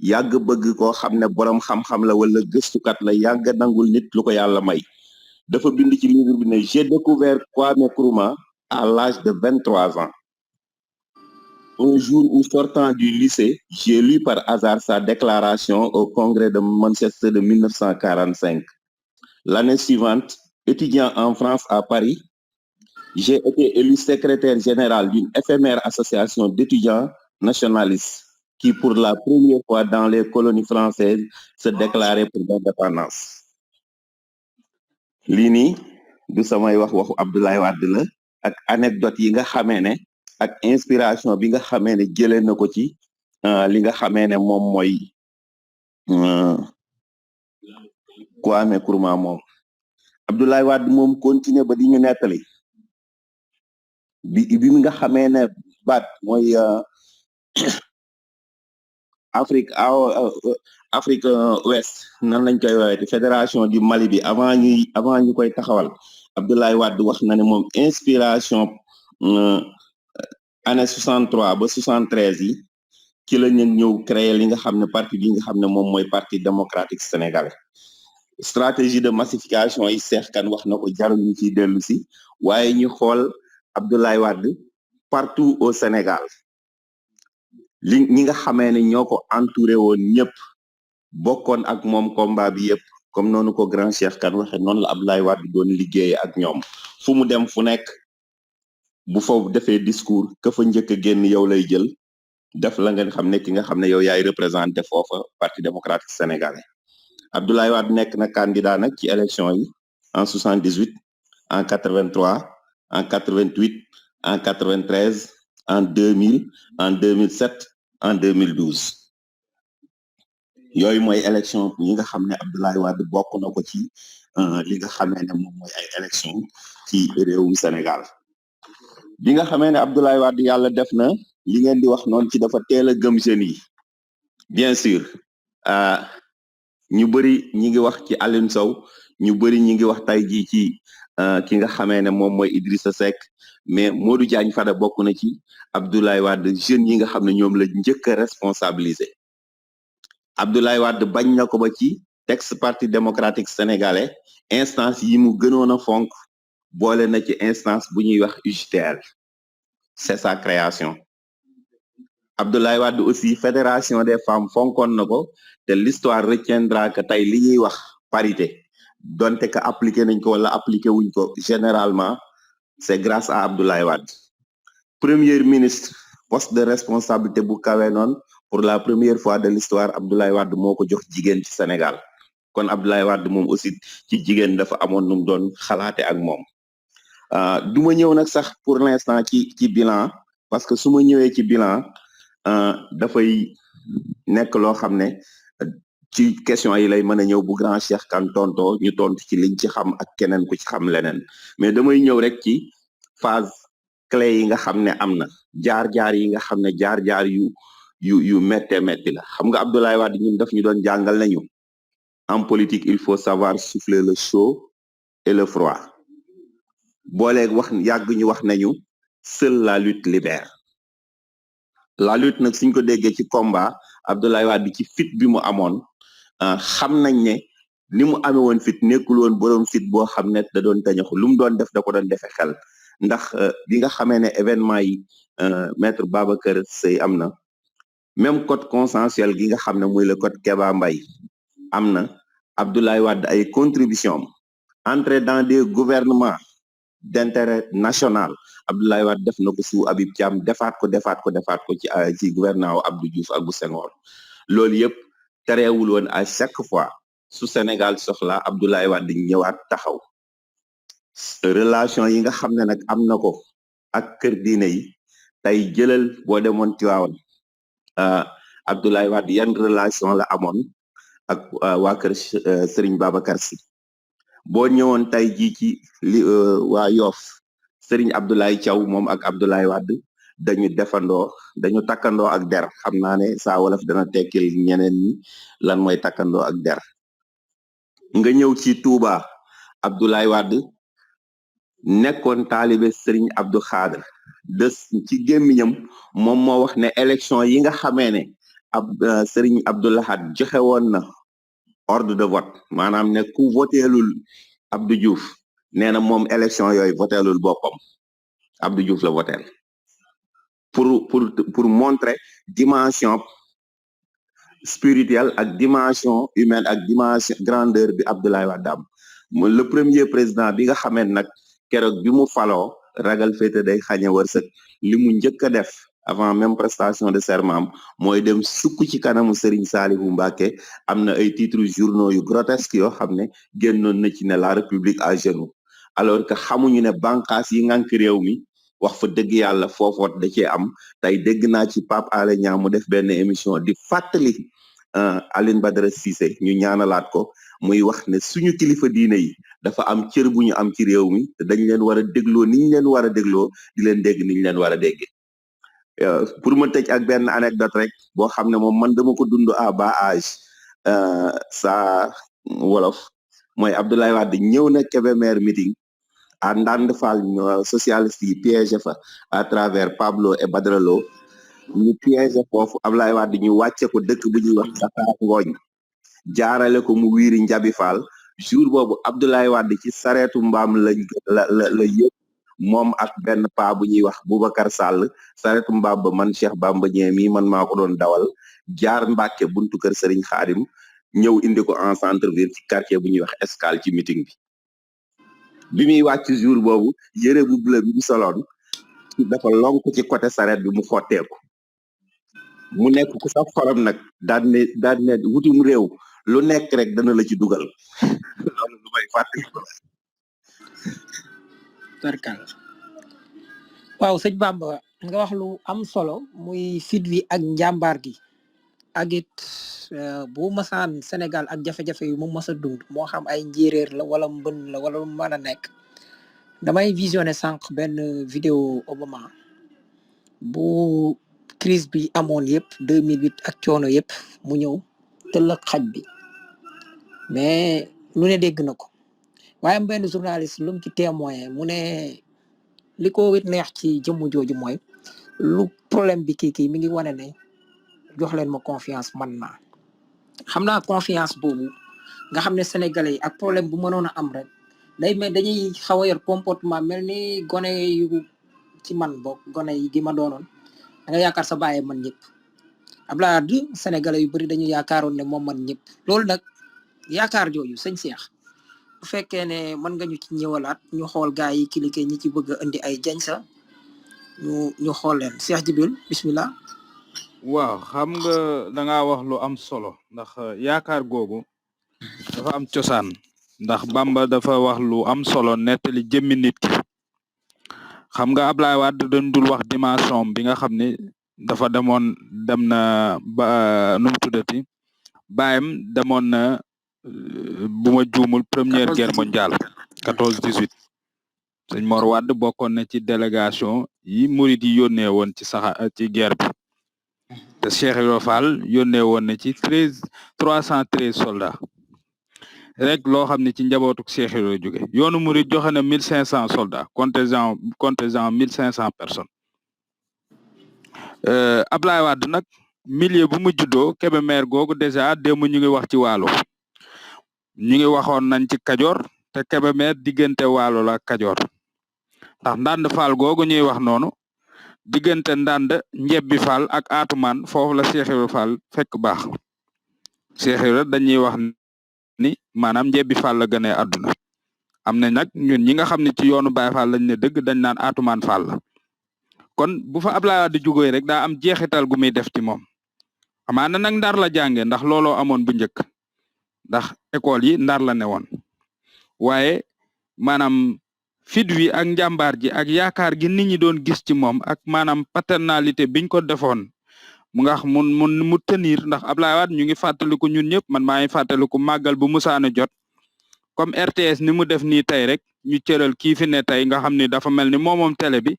yàgg bëgg koo xam ne borom xam-xam la wala gëstukat la yàgg nangul nit lu ko yàlla may dafa bind ci livre bi ne j'ai découvert Kwame Nkrumah à l'âge de 23 ans un jour où sortant du lycée j'ai lu par hasard sa déclaration au congrès de Manchester de 1945 l'année suivante étudiant en France à Paris j'ai été élu secrétaire général d'une éphémère association d'étudiants nationalistes qui, pour la première fois dans les colonies françaises, se déclarait pour l'indépendance. Lii nii du samay waxu Abdoulaye Wade la ak anecdote yi nga xamee ne ak inspiration bi nga xamee ne jëlee na ko ci li nga xamee ne moom mooy Kwame Nkrumah moom Abdoulaye Wade moom continuer ba di ñu nettali bi mi nga xamee ne baat mooy Afrique Ouest nan lañ koy woowee fédération du Mali bi avant ñu koy taxawal Abdoulaye Wade wax na ne moom inspiration année 63 ba 73 yi ci la ñu ñëw créer li nga xam ne parti bi nga xam ne moom mooy parti démocratique sénégalais stratégie de massification yi Cheikh Kane wax na ko jarul ñu ciy dellu si waaye ñu xool Abdoulaye Wade partout au Sénégal ñi nga xamee ne ñoo ko entouré woon ñëpp bokkoon ak moom combat bi yëpp comme noonu ko grand Cheikh Kane waxe noonu la Abdoulaye Wade doon liggéey ak ñoom fu mu dem fu nekk bu foofu defee discours ka fa njëkk a génn yow lay jël def la ngeen xam ne ki nga xam ne yow yaay représenté foofa parti démocratique sénégalais Abdoulaye Wade nekk na candidat nag ci élection yi en 78 en 83 en 88 en 93 en 2000 en 2007 en 2012 yooyu mooy élection yi nga xam ne Abdoulaye Wade bokk na ko ci li nga xamee ne moom mooy ay élection ci réewum Sénégal bi nga xamee ne Abdoulaye Wade yàlla def na li ngeen di wax noonu ci dafa teel a gëm jeunes yi bien sûr ñu bëri ñi ngi wax ci Alioune Sow ñu bëri ñi ngi wax tey jii ci ki nga xamee ne moom mooy Idrissa Seck mais Modou Diagne Fada bokk na ci Abdoulaye Wade jeunes yi nga xam ne ñoom la njëkk a responsabiliser Abdoulaye Wade bañ na ko ba ci texte parti démocratique sénégalais instance yi mu gënoon a fonk boole na ci instance bu ñuy wax UJTL c'est sa création Abdoulaye Wade aussi fédération des femmes fonkoon na ko te l'histoire retiendra que tey li ñuy wax parité donte que appliqué nañ ko wala appliqué wuñ ko généralement c'est grâce à Abdoulaye Wade premier ministre poste de responsabilité bu kawe noonu pour la première fois de l'histoire Abdoulaye Wade moo ko jox jigéen ci Sénégal kon Abdoulaye Wade moom aussi ci jigéen dafa amoon nu mu doon xalaate ak moom du ma ñëw nag sax pour l'instant ci bilan parce que su ma ñëwee ci bilan dafay nekk loo xam ne ci question yi lay mën a ñëw bu grand Cheikh Kane tonto ñu tontu ci liñ ci xam ak keneen ku ci xam leneen mais damay ñëw rek ci phase clé yi nga xam ne am na jaar-jaar yi nga xam ne jaar-jaar yu méttee métti la xam nga Abdoulaye Wade ñun daf ñu doon jàngal nañu en politique il faut savoir souffler le chaud et le froid booleeg wax yàgg ñu wax nañu seule la lutte libère la lutte nag suñ ko déggee ci combat Abdoulaye Wade ci fit bi mu amoon xam nañ ne ni mu amee woon fit nekkul woon boroom fit boo xam ne da doon tañaxu lu mu doon def da ko doon defee xel ndax bi nga xamee ne événement yi maître Babacar Seye am na même code consensuel gi nga xam ne muy le code Kéba Mbaye am na Abdoulaye Wade ay contribution entrer dans des gouvernements d'intérêt national Abdoulaye Wade def na ko sous Habib Thiam defaat ko ci gouvernement wu Abdou Diouf ak bu Senghor loolu yëpp terewul woon à chaque fois su Sénégal soxla Abdoulaye Wade ñëwaat taxaw relation yi nga xam ne nag am na ko ak kër diine yi tey jëlal boo demoon Tiwaawan Abdoulaye Wade yan relation la amoon ak waa kër Serigne Babacar Sy boo ñëwoon tey jii ci waa Yoff Serigne Abdoulaye Thiaw moom ak Abdoulaye Wade dañu takkandoo ak der xam naa ne saa wolof dana tekkil ñeneen ñi lan mooy takkandoo ak der nga ñëw ci Touba Abdoulaye Wade nekkoon taalibe Serigne Abdou Khadre ci gémmiñam moom moo wax ne élection yi nga xamee ne Serigne Abdou Lahad joxe woon na ordre de vote maanaam ne ku voteelul Abdou Diouf nee na moom élection yooyu voteelul boppam Abdou Diouf la voteel pour montrer dimension spirituelle ak dimension humaine ak dimension grandeur bi Abdoulaye Wade am le premier président bi nga xamee nag keroog bi mu faloo ragal féete day xañe wërsëg li mu njëkk a def avant même prestation de serment mooy dem sukk ci kanamu Serigne Saliou Mbacké am na ay titres journaux yu grotesques yoo xam ne génnoon na ci ne la République à genoux alors que xamuñu ne bànqaas yi ngànk réew mi wax fa dëgg yàlla foofoot da cee am tey dégg naa ci Pape Alé Niang mu def benn émission di fàttali Alioune Badara Cissé ñu ñaanalaat ko muy wax ne suñu kilifa diine yi dafa am cër bu ñu am ci réew mi te dañ leen war a dégloo ni ñu leen war a dégloo di leen dégg ni ñu leen war a déggee pour ma tëj ak benn anecdote rek boo xam ne moom man dama ko dund à bas âge sa wolof mooy Abdoulaye Wade ñëw na Kébémer meeting à Ndande Fall socialiste yi piégé fa à travers Pablo et Badara Lo ñu piégé foofu Abdoulaye Wade ñu wàcce ko dëkk bu ñuy wax Dakar Ngooñ jaarale ko mu wiiri Njabi Fall jour boobu Abdoulaye Wade ci sareetu mbaam la yëpp moom ak benn paa bu ñuy wax Boubacar Sall sareetu mbaam ba man Cheikh Bamba Dieng mi man maa ko doon dawal jaar Mbàkke buntu kër Serigne Khadim ñëw indi ko en centre ville ci quartier bu ñuy wax Escale ci meeting bi muy wàcc jour boobu yëre bu bleu bi mu soloon dafa lonk ci côté sareet bi mu xotteeku mu nekk ku sax xorom nag daan ne wutum réew lu nekk rek dana la ci dugal loolu lu may fàttali ko tarkal waaw sëñ Bamba nga wax lu am solo muy fit wi ak njàmbaar gi ak it bu masaan Sénégal ak jafe-jafe yu mu mas a dund moo xam ay njéeréer la wala mbën la wala lu mën a nekk damay visionné sànq benn vidéo Obama bu crise bi amoon yëpp 2008 ak coono yëpp mu ñëw tëll ak xaj bi mais lu ne dégg na ko waaye am benn journaliste lu mu ci témoin mu ne li ko neex ci jëmm jooju mooy lu problème bi kii mi ngi wane ne jox leen ma confiance man naa xam naa confiance boobu nga xam ne sénégalais yi ak problème bu mënoon a am rek day mel dañuy xaw a yor comportement mel ni gone yu ci man bokk gone yi gi ma doonoon da nga yaakaar sa bàyyee man ñëpp Abdoulaye Wade sénégalais yu bëri dañu yaakaaroon ne moom man ñëpp loolu nag yaakaar jooju sëñ Cheikh bu fekkee ne mën nga ñu ci ñëwalaat ñu xool gaa yi cliqué ñi ci bëgg a indi ay jañ sa ñu xool leen Cheikh Jibril bismillah waaw xam nga da ngaa wax lu am solo ndax yaakaar googu dafa am cosaan ndax Bamba dafa wax lu am solo nettali jëmmi nit ki xam nga Abdoulaye Wade dañ dul wax dimension bi nga xam ne dafa dem na ba nu mu tuddati baayam demoon na bu ma juumul première guerre mondiale 14-18 sëñ Mor Wade bokkoon na ci délégation yi murid yi yónnee woon ci ci guerre bi te Cheikh Ibra Fall yónnee woon na ci 313 soldats rek loo xam ne ci njabootuk Cheikh Ibra jóge yoonu murid joxe na 1500 soldats contingent 1500 personnes Abdoulaye Wade nag milieu bu mu juddoo Kébémer googu déjà démb ñu ngi wax ci waalo ñu ngi waxoon nañ ci Kajoor te Kébémer diggante waalo la Kajoor ndax Ndande Fall googu ñuy wax noonu diggante Ndande Njebbi Fall ak Atumaan foofu la Cheikh Ibra Fall fekk baax Cheikh Ibra dañuy wax ni maanaam Njebbi Fall la gënee àdduna am na nag ñun ñi nga xam ne ci yoonu Baye Fall lañ ne dëgg dañ naan Atumaan Fall la kon bu fa Abdoulaye Wade jógee rek daa am jeexital gu muy def ci moom amaana nag Ndar la jànge ndax looloo amoon bu njëkk ndax école yi Ndar la ne woon waaye maanaam fit wi ak njàmbaar ji ak yaakaar gi nit ñi doon gis ci moom ak maanaam paternalité biñ ko defoon mu nga xam mu tenir ndax Abdoulaye Wade ñu ngi fàttaliku ñun ñëpp man maa ngi fàttaliku màggal bu musaana jot comme RTS ni mu def nii tey rek ñu cëral kii fi ne tey nga xam ni dafa mel ni moom télé bi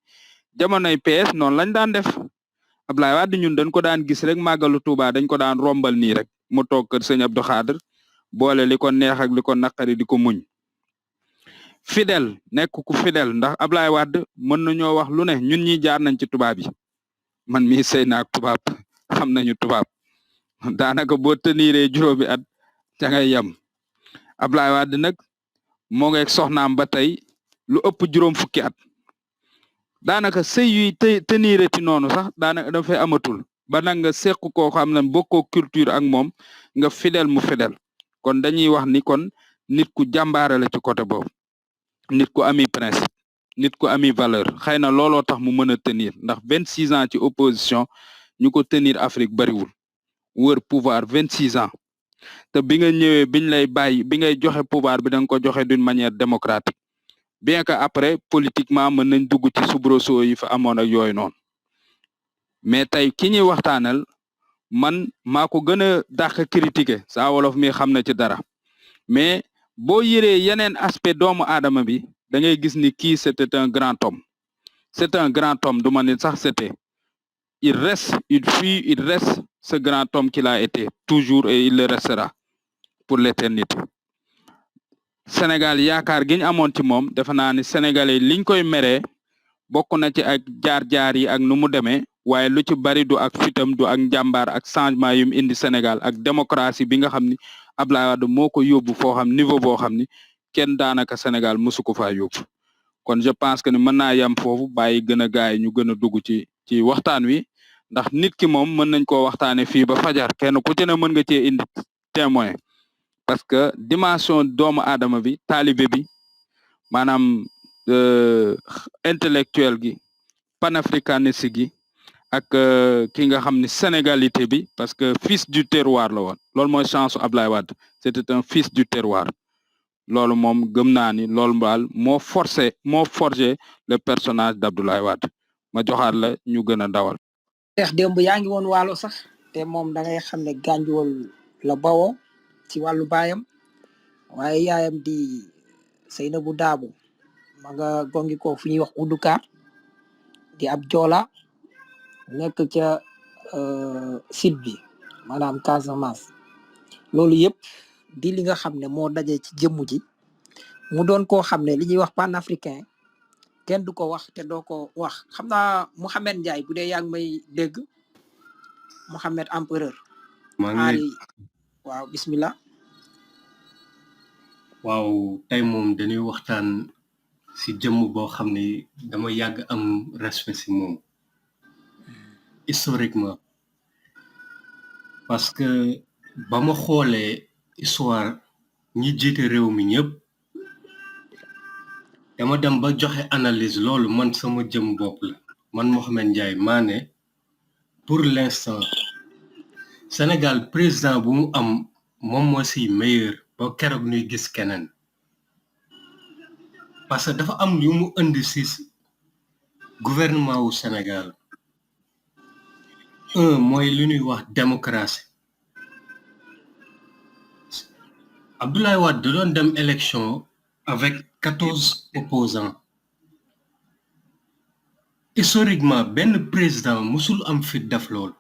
jamonoy PS noonu lañ daan def Abdoulaye Wade ñun dañ ko daan gis rek màggalu Touba dañ ko daan rombal nii rek mu toog kër sëñ Abdou Khadir boole li ko neex ak li ko naqari di ko muñ fidèle nekk ku fidèle ndax Abdoulaye Wade mën nañoo wax lu ne ñun ñi jaar nañ ci tubaab yi man mii sëy naak tubaab xam nañu tubaab daanaka boo teniree juróomi at ca ngay yem Abdoulaye Wade nag moo ngeeg soxnaam ba tey lu ëpp juróom fukki at daanaka sëy yuy tenire ci noonu sax daanaka dafay amatul ba nag nga seq koo xam ne bokkoo culture ak moom nga fidèle mu fidèle kon dañuy wax ni kon nit ku jàmbaare la ci côté boobu nit ku ami principe nit ku ami valeur xëy na looloo tax mu mën a tenir ndax 26 ans ci opposition ñu ko tenir Afrique bariwul wër pouvoir 26 ans te bi nga ñëwee biñ lay bàyyi bi ngay joxe pouvoir bi da nga ko joxe d'une manière démocratique bien que après politiquement mën nañ dugg ci soubresaut yi fa amoon ak yooyu noonu mais tey ki ñuy waxtaanal man maa ko gën a dàq critiquer Saa Wolof mi xam na ci dara mais boo yëree yeneen aspect doomu aadama bi da ngay gis ni kii c'était un grand homme c'est un grand homme du ma ne sax c'était il reste ce grand homme qu'il a été toujours et il le restera pour l'éternité Sénégal yaakaar gi ñu amoon ci moom defe naa ni sénégalais liñ koy meree bokk na ci ak jaar-jaar yi ak nu mu demee waaye lu ci bari du ak fitam du ak njàmbaar ak changement yu mu indi Sénégal ak démocratie bi nga xam ni Abdoulaye Wade moo ko yóbbu foo xam niveau boo xam ni kenn daanaka Sénégal mosu ko faa yóbbu kon je pense que ni mën naa yam foofu bàyyi gën a gaay ñu gën a dugg ci waxtaan wi ndax nit ki moom mën nañ koo waxtaane fii ba fajar kenn ku ci ne mën nga cee indi témoin parce que dimension doomu aadama bi taalibe bi maanaam intellectuel gi panafricaniste gi ak ki nga xam ni sénégalité bi parce que fils du terroir la woon loolu mooy chance Abdoulaye Wade c'était un fils du terroir loolu moom gëm naa ni loolu daal moo forgé le personnage d'Abdoulaye Wade ma joxaat la ñu gën a dawal. Cheikh démb yaa ngi woon waalo sax te moom da ngay xam ne Gandiol la bawoo ci wàllu baayam waaye yaayam di Seynabou Dabo ma nga gongi ko fu ñuy wax Oudoukar di ab joola nekk ca sud bi maanaam Casamance loolu yëpp di li nga xam ne moo daje ci jëmm ji mu doon koo xam ne li ñuy wax panafricain kenn du ko wax te doo ko wax xam naa Mouhamed Ndiaye bu dee yaa ngi may dégg Mouhamed empereur Ali waaw bismillah waaw tey moom dañuy waxtaan si jëmm boo xam ne dama yàgg am respect si moom historiquement parce que ba ma xoolee histoire ñi jiite réew mi ñëpp dama dem ba joxe analyse loolu man sama jëm bopp la man Mouhamed Ndiaye maa ne pour l'instant Sénégal président bu mu am moom moo si meilleur ba keroog ñuy gis keneen parce que dafa am yu mu indi si gouvernement wu Sénégal un mooy lu ñuy wax démocratie Abdoulaye Wade da doon dem élection avec 14 opposants historiquement benn président musul am fit def loolu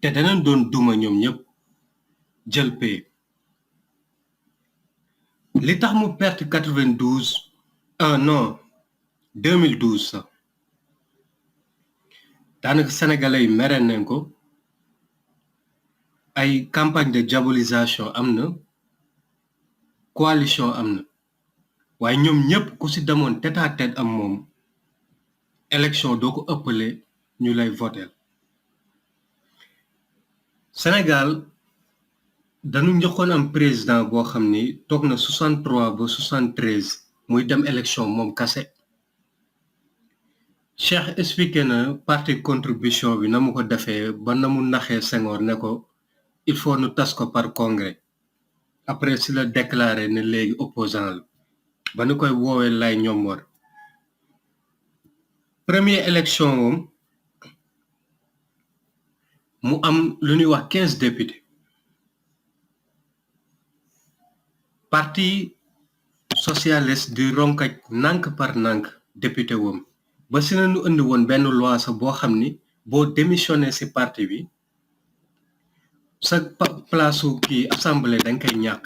te danañ doon duma ñoom ñëpp jël paie li tax mu perte 2012 sax daanaka sénégalais yi mere nañ ko ay campagne de diabolisation am na coalition am na waaye ñoom ñëpp ku si demoon tête à tête am moom élection doo ko ëppale ñu lay voter Sénégal dañu njëkkoon am président boo xam ni toog na 63 ba 73 muy dem élection moom kase Cheikh expliqué na parti contribution bi na mu ko defee ba na mu naxee Senghor ne ko il faut nu tas ko par congrès après si la déclaré ne léegi opposant la ba nu koy woowee lay ñoom war première élection moom mu am lu ñuy wax 15 députés parti socialiste di ronkaj nank par nank député woom ba si nañu indi woon benn loi sa boo xam ni boo démissionné si parti bi sa place kii assemblée dañ koy ñàkk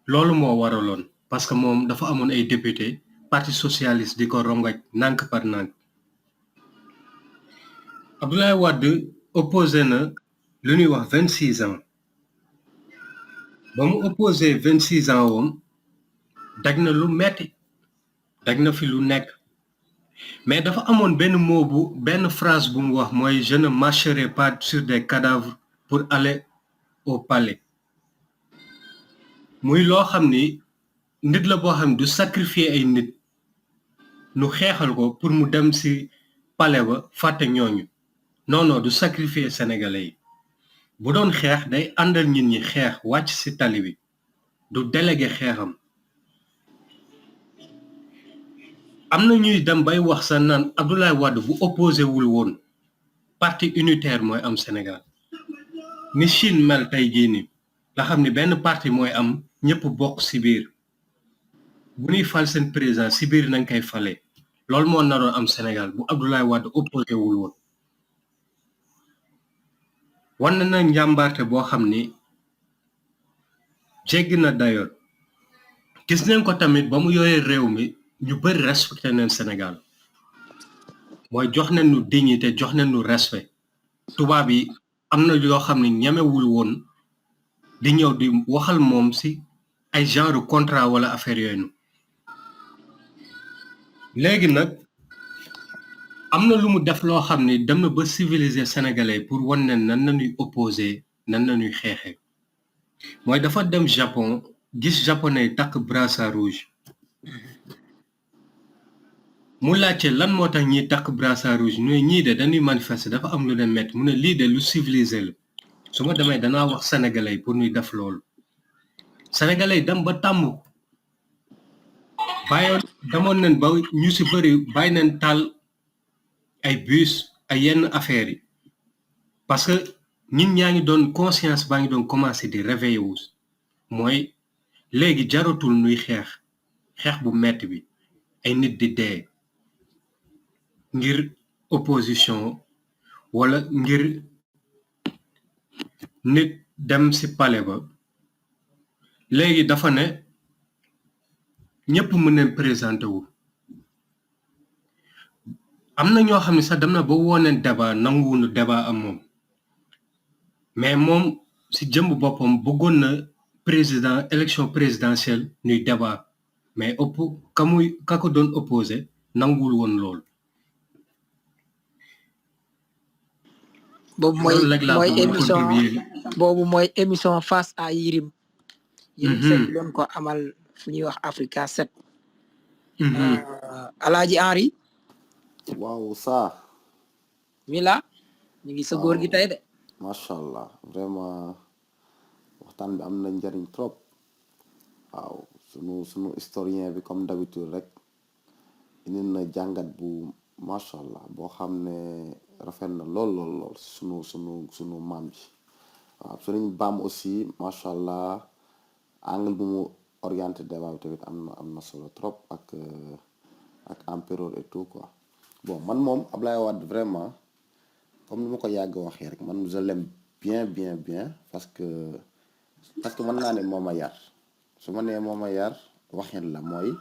loolu moo waraloon parce que moom dafa amoon ay député parti socialiste di ko rongaj nank par nank Abdoulaye Wade opposé na lu ñuy wax 26 ans ba mu opposé 26 ans woom daj na lu metti daj na fi lu nekk mais dafa amoon benn phrase bu mu wax mooy je ne marcherai pas sur des cadavres pour aller au palais muy loo xam ni nit la boo xam ne du sacrifier ay nit nu xeexal ko pour mu dem ci palais ba fàtte ñooñu non du sacrifier sénégalais yi bu doon xeex day àndal nit ñi xeex wàcc ci tali bi du délégué xeexam am na ñuy dem bay wax sa naan Abdoulaye Wade bu opposé wul woon parti unitaire mooy am Sénégal ni Chine mel tey jii nii nga xam ni benn parti mooy am ñëpp bokk ci biir bu ñuy fal seen président ci biir nañ koy falee loolu moo naroon am Sénégal bu Abdoulaye Wade opposé wul woon wan na njàmbaarte boo xam ni jéggi na dayoon gis nañ ko tamit ba mu yoree réew mi ñu bëri respecté nañ Sénégal mooy jox nañ ñu dignité jox nañ ñu respect tubaab yi am na yoo xam ne ñemewul woon di ñëw di waxal moom ci ay genre contrat wala affaire yooyu léegi nag am na lu mu def loo xam ne dem na ba civiliser sénégalais pour wan ne nan nañuy opposé nan nañuy xeexee mooy dafa dem Japon gis japonais takk brassard rouge mu laajte lan moo tax ñiy takk brassard rouge ñu ne ñii de dañuy manifester dafa am lu leen métti mu ne lii de lu civilisé la su ma demee danaa wax sénégalais pour ñuy def loolu sénégalais dem ba tàmm bàyyoon demoon nañ ba ñu ci bëri bàyyi nañ taal ay bus ay yenn affaires yi parce que ñun ñaa ngi doon conscience baa ngi doon commencé di réveiller wu mooy léegi jaratul nuy xeex bu metti bi ay nit di dee ngir opposition wala ngir nit dem ci palais ba léegi dafa ne ñëpp mën nañ présenté wu am na ñoo xam ne sax dem na ba wooneen débat nanguwunu débat am moom mais moom ci jëmb boppam bëggoon na président élection présidentielle ñuy débat mais ka ko doon opposé nanguwul woon loolu boobu mooy émission face à Yirim Seck doon ko amal fu ñuy wax Africa 7 Alaaji Henri waaw saa mila ñu ngi sa góor gi tey de macha allah vraiment waxtaan bi am na njariñ trop waaw sunu historien bi comme d'habitude rek indi na jàngat bu macha allah boo xam ne rafet na lool sunu maam ji waaw Sëriñ Bam aussi macha allah angle bu mu orienté débat bi tamit am na solo trop ak empereur et tout quoi bon man moom Ablaye Wade vraiment comme ni ma ko yàgg waxee rek man je l'aime bien parce que mën naa ne moo ma yar su ma nee moo ma yar waxin la mooy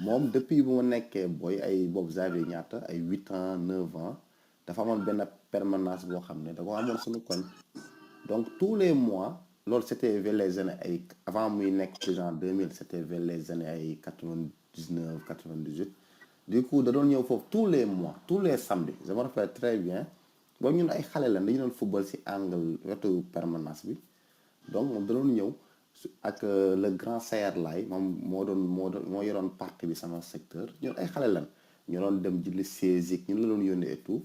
moom depuis bu ma nekkee booy ay boobu j'avais ñaata ay 8 ans 9 ans dafa amoon benn permanence boo xam ne da ko amoon suñu koñ donc tous les mois loolu c'était vers les années ay avant muy nekk président 2000 c'était vers les années ay 99 98 du coup da doon ñëw foofu tous les mois tous les samedis je me rappelle très bien boobu ñun ay xale la dañu doon football ci angle wetu permanence bi donc moom da doon ñëw ak le grand Sayer Laay moom moo yoroon parti bi sama secteur ñun ay xale lan ñu doon dem jëli saisique ñun la doon yónnee et tout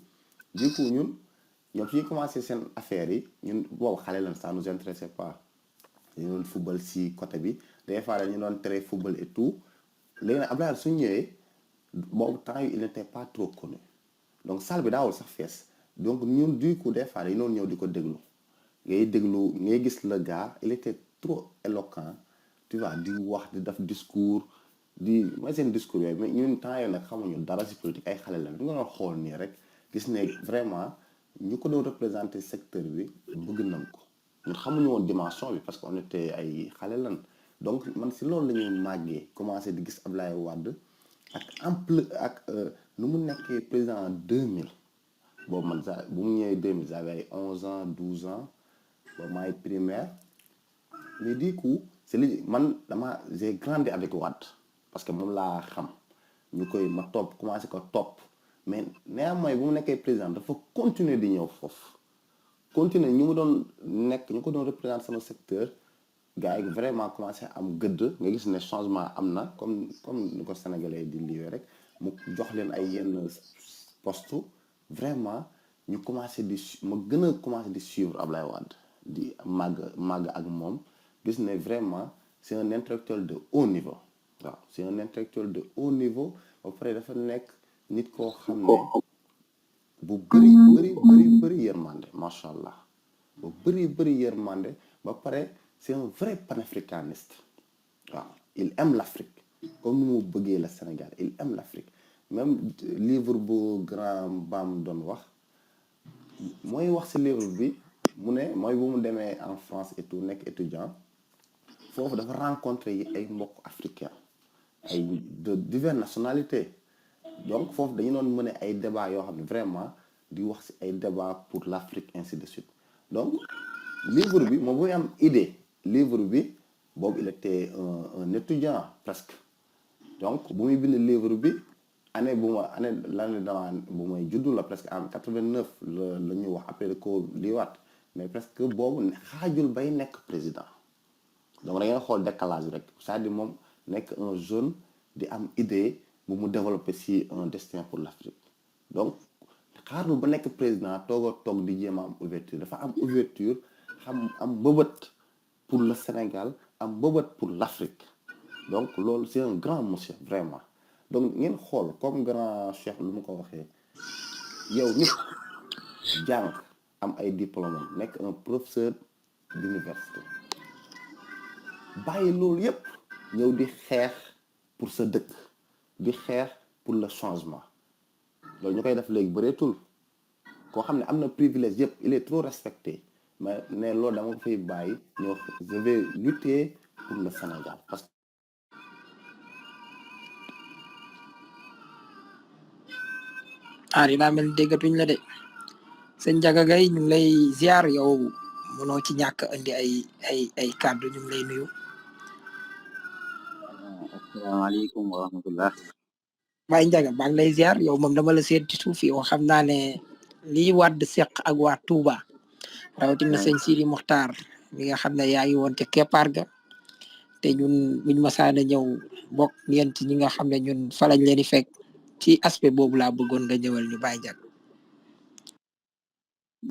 du coup ñoom suñu commencé seen affaires yi ñun boobu xale lan ça nous intéressait pas dañu doon football ci côté bi des fois dañu doon tere football et tout léegi nag Abdoulaye suñu ñëwee boobu temps yi il n'était pas trop connu donc salle bi daawul sax fees donc ñun du coup des fois dañu doon ñëw di ko déglu ngay gis le gars il était trop éloquent tu vois di wax di def discours mooy seen discours yooyu mais ñun temps yooyu nag xamuñu dara ci politique ay xale la du nga doon xool nii rek gis ne vraiment ñu ko doon représenter secteur bi bëgg nañ ko ñun xamuñu woon dimension bi parce que on était ay xale lan donc man ci loolu la ñuy màggee commencé di gis Ablaye Wade ak ample ak nu mu nekkee président en 2000 boobu man sax bu mu ñëwee 2000 j'avais ay 11 ans 12 ans boobu maay primaire mais du coup c'est li man j'ai grandi avec Wade parce que moom laa xam ñu koy ma topp commencé ko topp mais néanmoins bu mu nekkee président dafa continuer di ñëw foofu continuer ñu mu doon nekk ñu ko doon représenter sama secteur gars yi vraiment commencé am gëdd nga gis ne changement am na comme ni ko sénégalais di liwee rek mu jox leen ay yenn poste vraiment ñu commencé ma gën a commencé di suivre Ablaye Wade di màgg ak moom gis ne vraiment c'est un intellectuel de haut niveau waaw c'est un intellectuel de haut niveau ba pare dafa nekk nit koo xam ne bu bëri yërmande macha allah bu bëri yërmande ba pare c'est un vrai panafricaniste waaw il aime l'Afrique comme ni mu bëggee la Sénégal il aime l'Afrique même livre bu grand Bam doon wax mooy wax ci livre bi mu ne mooy bu mu demee en France et tout nekk étudiant foofu dafa rencontré yi ay mbokk africain ay de diverses nationalités donc foofu dañu doon mener ay débat yoo xam ne vraiment di wax ci ay débat pour l'Afrique ainsi de suite donc livre bi moom bu am idée livre bi boobu il était un étudiant presque donc bu muy bind livre bi l'année d'avant bu may juddu la presque en 89 la ñu wax après ko liiwaat mais presque boobu xaajul bay nekk président donc da ngeen xool décalage rek c'est-à-dire moom nekk un jeune di am idée bu mu développer ci un destin pour l'Afrique donc xaarul ba nekk président toog di jéem a am ouverture dafa am ouverture am mbëbët pour le Sénégal am mbëbët pour l'Afrique donc loolu c'est un grand monsieur vraiment donc ngeen xool comme grand Cheikh lu mu ko waxee yow nit jàng am ay diplôme nekk un professeur d'université bàyyi loolu yépp ñëw di xeex pour sa dëkk di xeex pour le changement loolu ñu koy def léegi bëreetul koo xam ne am na privilège yépp il est trop respecté mais ne loolu dama ko fay bàyyi ñoo je vais lutter pour le Sénégal parce que daa mel ni déggatuñ la de sëñ Ndiaga Gaye ñu ngi lay ziar yow mënoo ci ñàkk indi ay kàddu ñu ngi lay nuyu. asalaamaaleykum wa rahmatullah. Baye Ndiaga maa ngi lay ziar yow moom dama la seet ci suuf yow xam naa ne lii Wade seq ak waa Touba rawatina sëñ Sidi Mokhtar mi nga xam ne yaa ngi woon ca keppaar ga te ñun buñ masaana ñëw bokk ngeen ci ñi nga xam ne ñun fa lañ leen di fekk ci aspect boobu laa bëggoon nga ñëwal ñu Baye Ndiaga.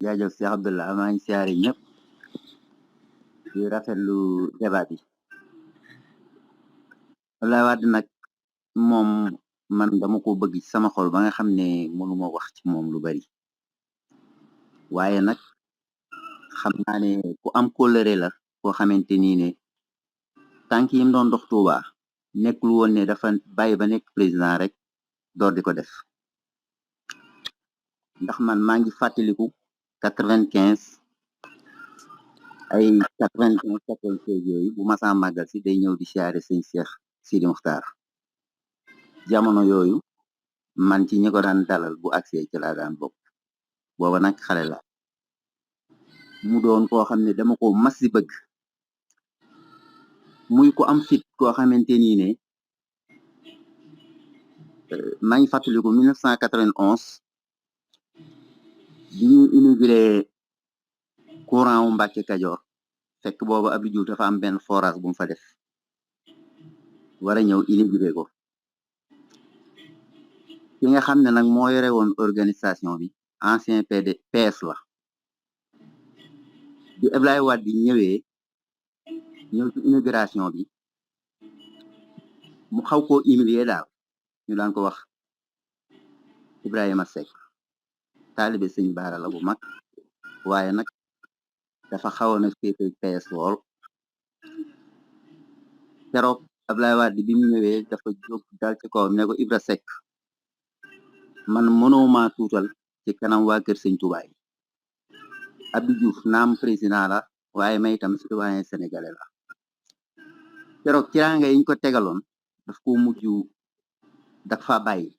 jaajëf Cheikh Abdallah maa ngi siyaare ñëpp di rafetlu débat bi Abdoulaye Wade nag moom man dama ko bëgg ci sama xol ba nga xam ne mënuma wax ci moom lu bari waaye nag xam naa ne ku am kóllëre la koo xamante nii ne tànk yi mu doon dox Touba nekkul woon ne dafa bàyyi ba nekk président rek door di ko def ndax man maa ngi fàttaliku 95 ay 95 yooyu bu masaa màggal si day ñëw di siyaare sëñ Cheikh Sidi Mokhtar jamono yooyu man ci ñi ko daan dalal bu agsee ci laa daan bokk booba nag xale la mu doon koo xam ne dama ko mas di bëgg muy ko am fit koo xamante nii ne maa ngi fàttaliku 1991 bi ñu inauguré courant wu Mbàkke Kajoor fekk boobu Abdou Diouf dafa am benn forage bu mu fa def war a ñëw inauguré ko ki nga xam ne nag moo yore woon organisation bi ancien PS la bi Abdoulaye Wade bi ñëw ci inauguration bi mu xaw koo humilier daal ñu daan ko wax Ibrahima Seck taalibe sëñ Baara la bu mag waaye nag dafa xawoon a féete PS lool keroog Abdoulaye Wade bi mu ñëwee dafa jóg dal ci kawam ne ko Ibra Seck man mënoo tuutal ci kanam waa kër sëñ Touba yi Abdou Diouf naam président la waaye may itam citoyen sénégalais la keroog tiraanga yiñ ko tegaloon daf ko mujj dafa bàyyi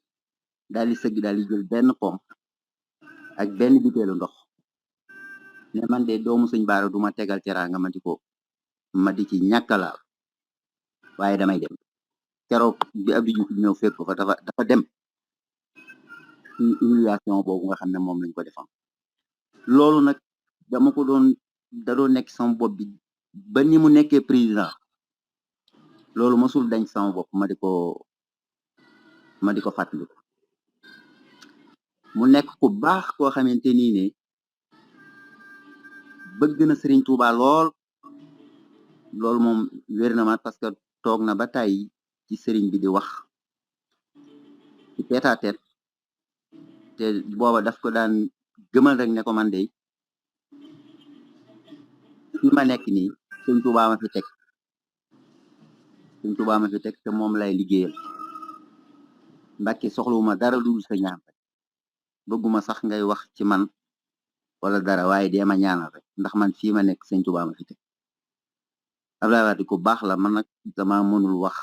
daal di sëgg daal di jël benn pom ak benn butéelu ndox ne man de doomu sëñ Baara du ma tegal tiraanga ma di ci ñàkkalaal waaye damay dem keroog bi Abdou Diouf ñëw fekk ko fa dafa dem ci humiliation boobu nga xam ne moom lañ ko defam loolu nag dama ko da doon nekk sama bopp bi ba ni mu nekkee président loolu mosul dañ sama bopp ma di ko fàttaliku mu nekk ku baax koo xamante nii ne bëgg na Serigne Touba lool loolu moom wér na ma parce que toog na ba tàyyi ci sëriñ bi di wax ci tête à tête te booba daf ko daan gëmal rek ne ko man de fi ma nekk nii sëñ Tuubaa ma fi teg sëñ Tuubaa ma fi teg te moom lay liggéeyal Mbàkke soxlawuma dara lu dul sa ñaan rek bëgguma sax ngay wax ci man wala dara waaye dee ma ñaanal rek ndax man fii ma nekk sëñ Tuubaa ma fi teg Abdoulaye Wade ku baax la man nag dama mënul wax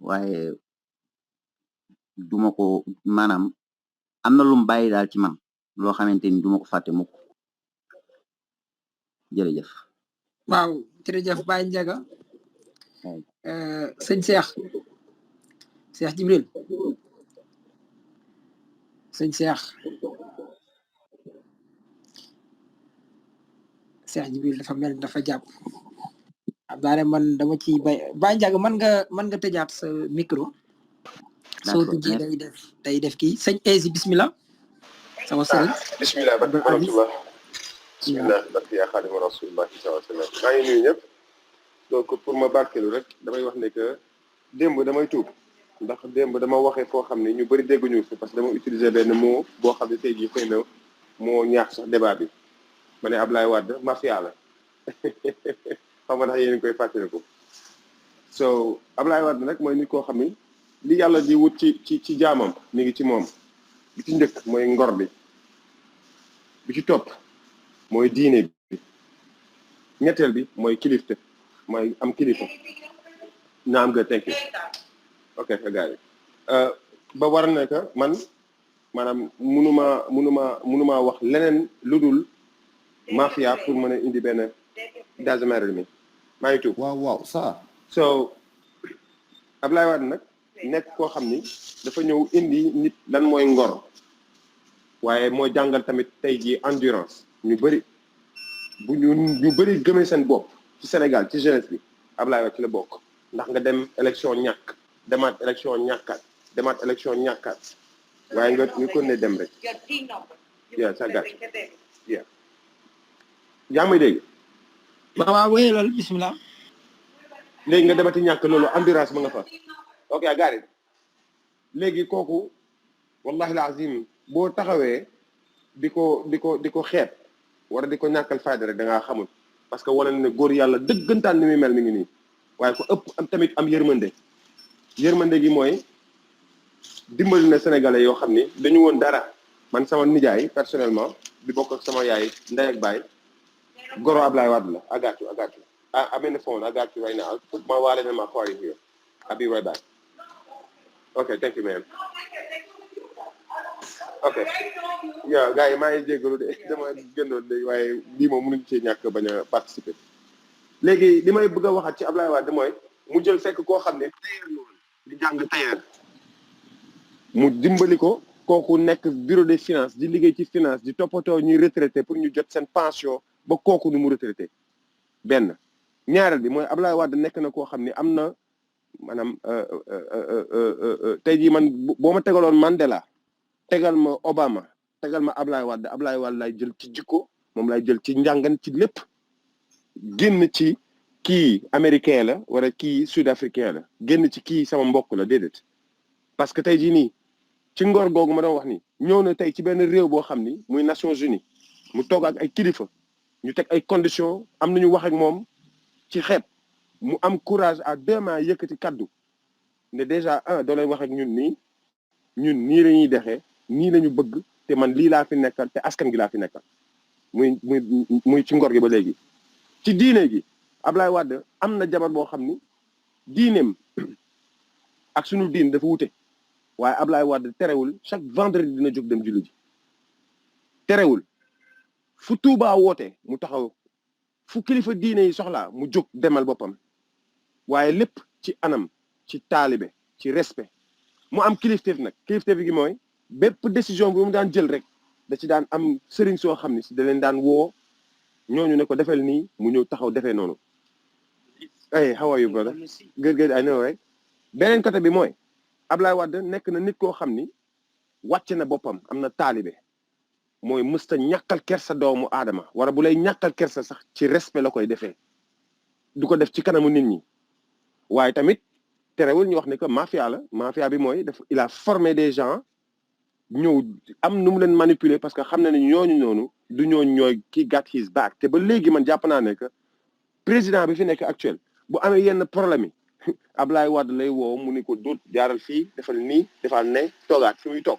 waaye duma ko maanaam am na lu mu bàyyi daal ci man loo xamante ni duma ko fàtte mukk jërëjëf. waaw jërëjëf Baye Ndiaga sëñ Cheikh Jibril sëñ Cheikh Jibril dafa mel dafa jàpp am naa ne man dama ciy Baye Ndiaga mën nga tëjaat sa micro soo tëjee day def kii sëñ Ezi bismillah sama sëriñ bismillah barke Rasulullah bismillah barke yaa Xaadimu Rasulullah sallallahu alayhi wa sallam maa ngi nuyu ñëpp donc pour ma barkeelu rek damay wax ne que démb damay tuub ndax démb dama waxee foo xam ne ñu bëri dégguñu fi parce que dama utiliser benn mot boo xam ne tey jii xëy na moo ñaax sax débat bi ma ne Ablaye Wade mafia la xam nga ndax yéen a ngi koy fàttaliku so Ablaye Wade nag mooy nit koo xam ne li yàlla di wut ci jaamam mi ngi ci moom bi ci njëkk mooy ngor bi ci topp mooy diine bi ñetteel bi mooy kilifte mooy am kilifa naam nga thank you ok gars yi ba war na que man maanaam munuma wax leneen lu dul mafia pour mën a indi benn dasemerel mi maa ngi tuub waaw ça so Ablaye Wade nag nekk koo xam ni dafa ñëw indi nit lan mooy ngor waaye moo jàngal tamit tey jii endurance ñu bëri bu ñu bëri gëmee seen bopp ci Sénégal ci jeunesse bi Ablaye Wade ci la bokk ndax nga dem élection ñàkk demaat élection ñàkkaat demaat élection ñàkkaat waaye nga ko ne dem rek yaa sa gàtt yaa may dégg waaw wéyalal bismillah léegi nga demati ñàkk loolu endurance ba nga fa ok gaari léegi kooku wallahi alazim boo taxawee di ko xeeb wala di ko ñàkkal fayda rek da ngaa xamul parce que wane ne góor yàlla dëggantaan ni muy mel mi ngi nii waaye ko ëpp am tamit am yërmande gi mooy dimbali na sénégalais yoo xam ni dañu woon dara man sama nijaay personnellement bi bokk ak sama yaay ndey ak baay goro Ablaye Wade la I got you I'm in the phone I got you right now put my wallet in my car here I'll be right back okay thank you man ok yow gars yi maa ngi jégalu de dama gëndoon léegi waaye lii moom mënuñ cee ñàkk bañ a participer léegi li may bëgg a waxaat ci Ablaye Wade mooy mu jël fekk koo xam ne tailleur la woon di jàng tailleur mu dimbali ko kooku nekk bureau des finances di liggéey ci finance di toppatoo ñuy retraité pour ñu jot seen pension ba kooku nu mu retraité benn ñaareel bi mooy Ablaye Wade nekk na koo xam ne am na maanaam tey jii man boo ma tegaloon Mandela tegal ma Obama tegal ma Ablaye Wade lay jël ci jikko moom lay jël ci njàngan ci lépp génn ci kii américain la wala kii sud africain la génn ci kii sama mbokk la déedéet parce que tey jii nii ci ngor googu ma doon wax ni ñëw na tey ci benn réew boo xam ni muy Nations Unies mu toog ak ay kilifa ñu teg ay conditions am nañu wax ak moom ci xeet mu am courage à 2 mains yëkkati kaddu ne déjà doo leen wax ak ñun nii la ñuy dexee nii la ñu bëgg te man lii laa fi nekkal te askan gi laa fi nekkal muy ci ngor gi ba léegi ci diine gi Ablaye Wade am na jabar boo xam ni diineem ak sunu diin dafa wute waaye Ablaye Wade terewul chaque vendredi dina jóg dem julli ji terewul fu Tuubaa woote mu taxaw fu kilifa diine yi soxlaa mu jóg demal boppam waaye lépp ci anam ci taalibe ci respect mu am kilifteef nag kilifteef gi mooy bépp décision bu mu daan jël rek da ci daan am sëriñ soo xam ni si da leen daan woo ñooñu ne ko defal nii mu ñëw taxaw defee noonu. hey how are you brother good I know right beneen côté bi mooy Ablaye Wade nekk na nit koo xam ni wàcc na boppam am na taalibe mooy mësta ñàkkal kersa doomu aadama wala bu lay ñàkkal kersa sax ci respect la koy defee du ko def ci kanamu nit ñi waaye tamit terewul ñu wax ne que mafia la mafia bi mooy daf il a formé des gens ñëw am nu mu leen manipuler parce que xam na ne ñooñu noonu du ñooñu ñooy kii got his back te ba léegi man jàpp naa ne que président bi fi nekk actuel bu amee yenn problème yi Ablaye Wade lay woo mu ni ko dóot jaaral fii defal nii defal ne toogaat fi muy toog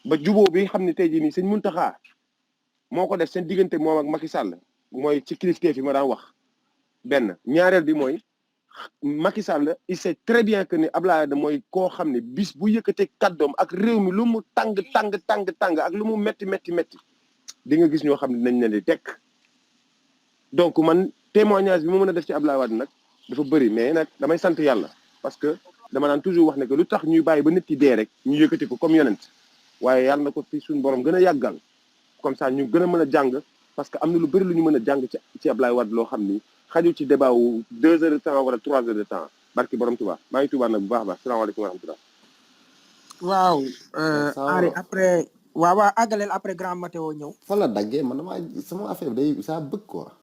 ba juboo bi xam ne tey jii nii sëñ Mountakha moo ko def seen diggante moom ak Macky Sall mooy ci kilifteef fi ma daan wax benn ñaareel bi mooy Macky Sall il sait très bien que ni Ablaye Wade mooy koo xam ne bis bu yëkkatee kàddoom ak réew mi lu mu tàng ak lu mu metti di nga gis ñoo xam ne nañ leen di tekk donc man témoignage bi mu mën a def ci Ablaye Wade nag dafa bëri mais nag damay sant yàlla parce que dama naan toujours wax ne que lu tax ñuy bàyyi ba nit ki dee rek ñu yëkkati ko comme yonent waaye yàlla na ko fi suñu borom gën a yàggal comme ça ñu gën a mën a jàng parce que am na lu bëri lu ñu mën a jàng ci Ablaye Wade loo xam ni xajul ci débat wu 2 heures de temps wala 3 heures de temps barki borom Tuubaa maa ngi Tuubaa nag bu baax a baax salaamaaleykum wa rahmatulah. waaw Henri après waaw àggaleel après grand Mathéo ñëw. fa la daggee man damaa sama affaire bi day saa bëgg quoi.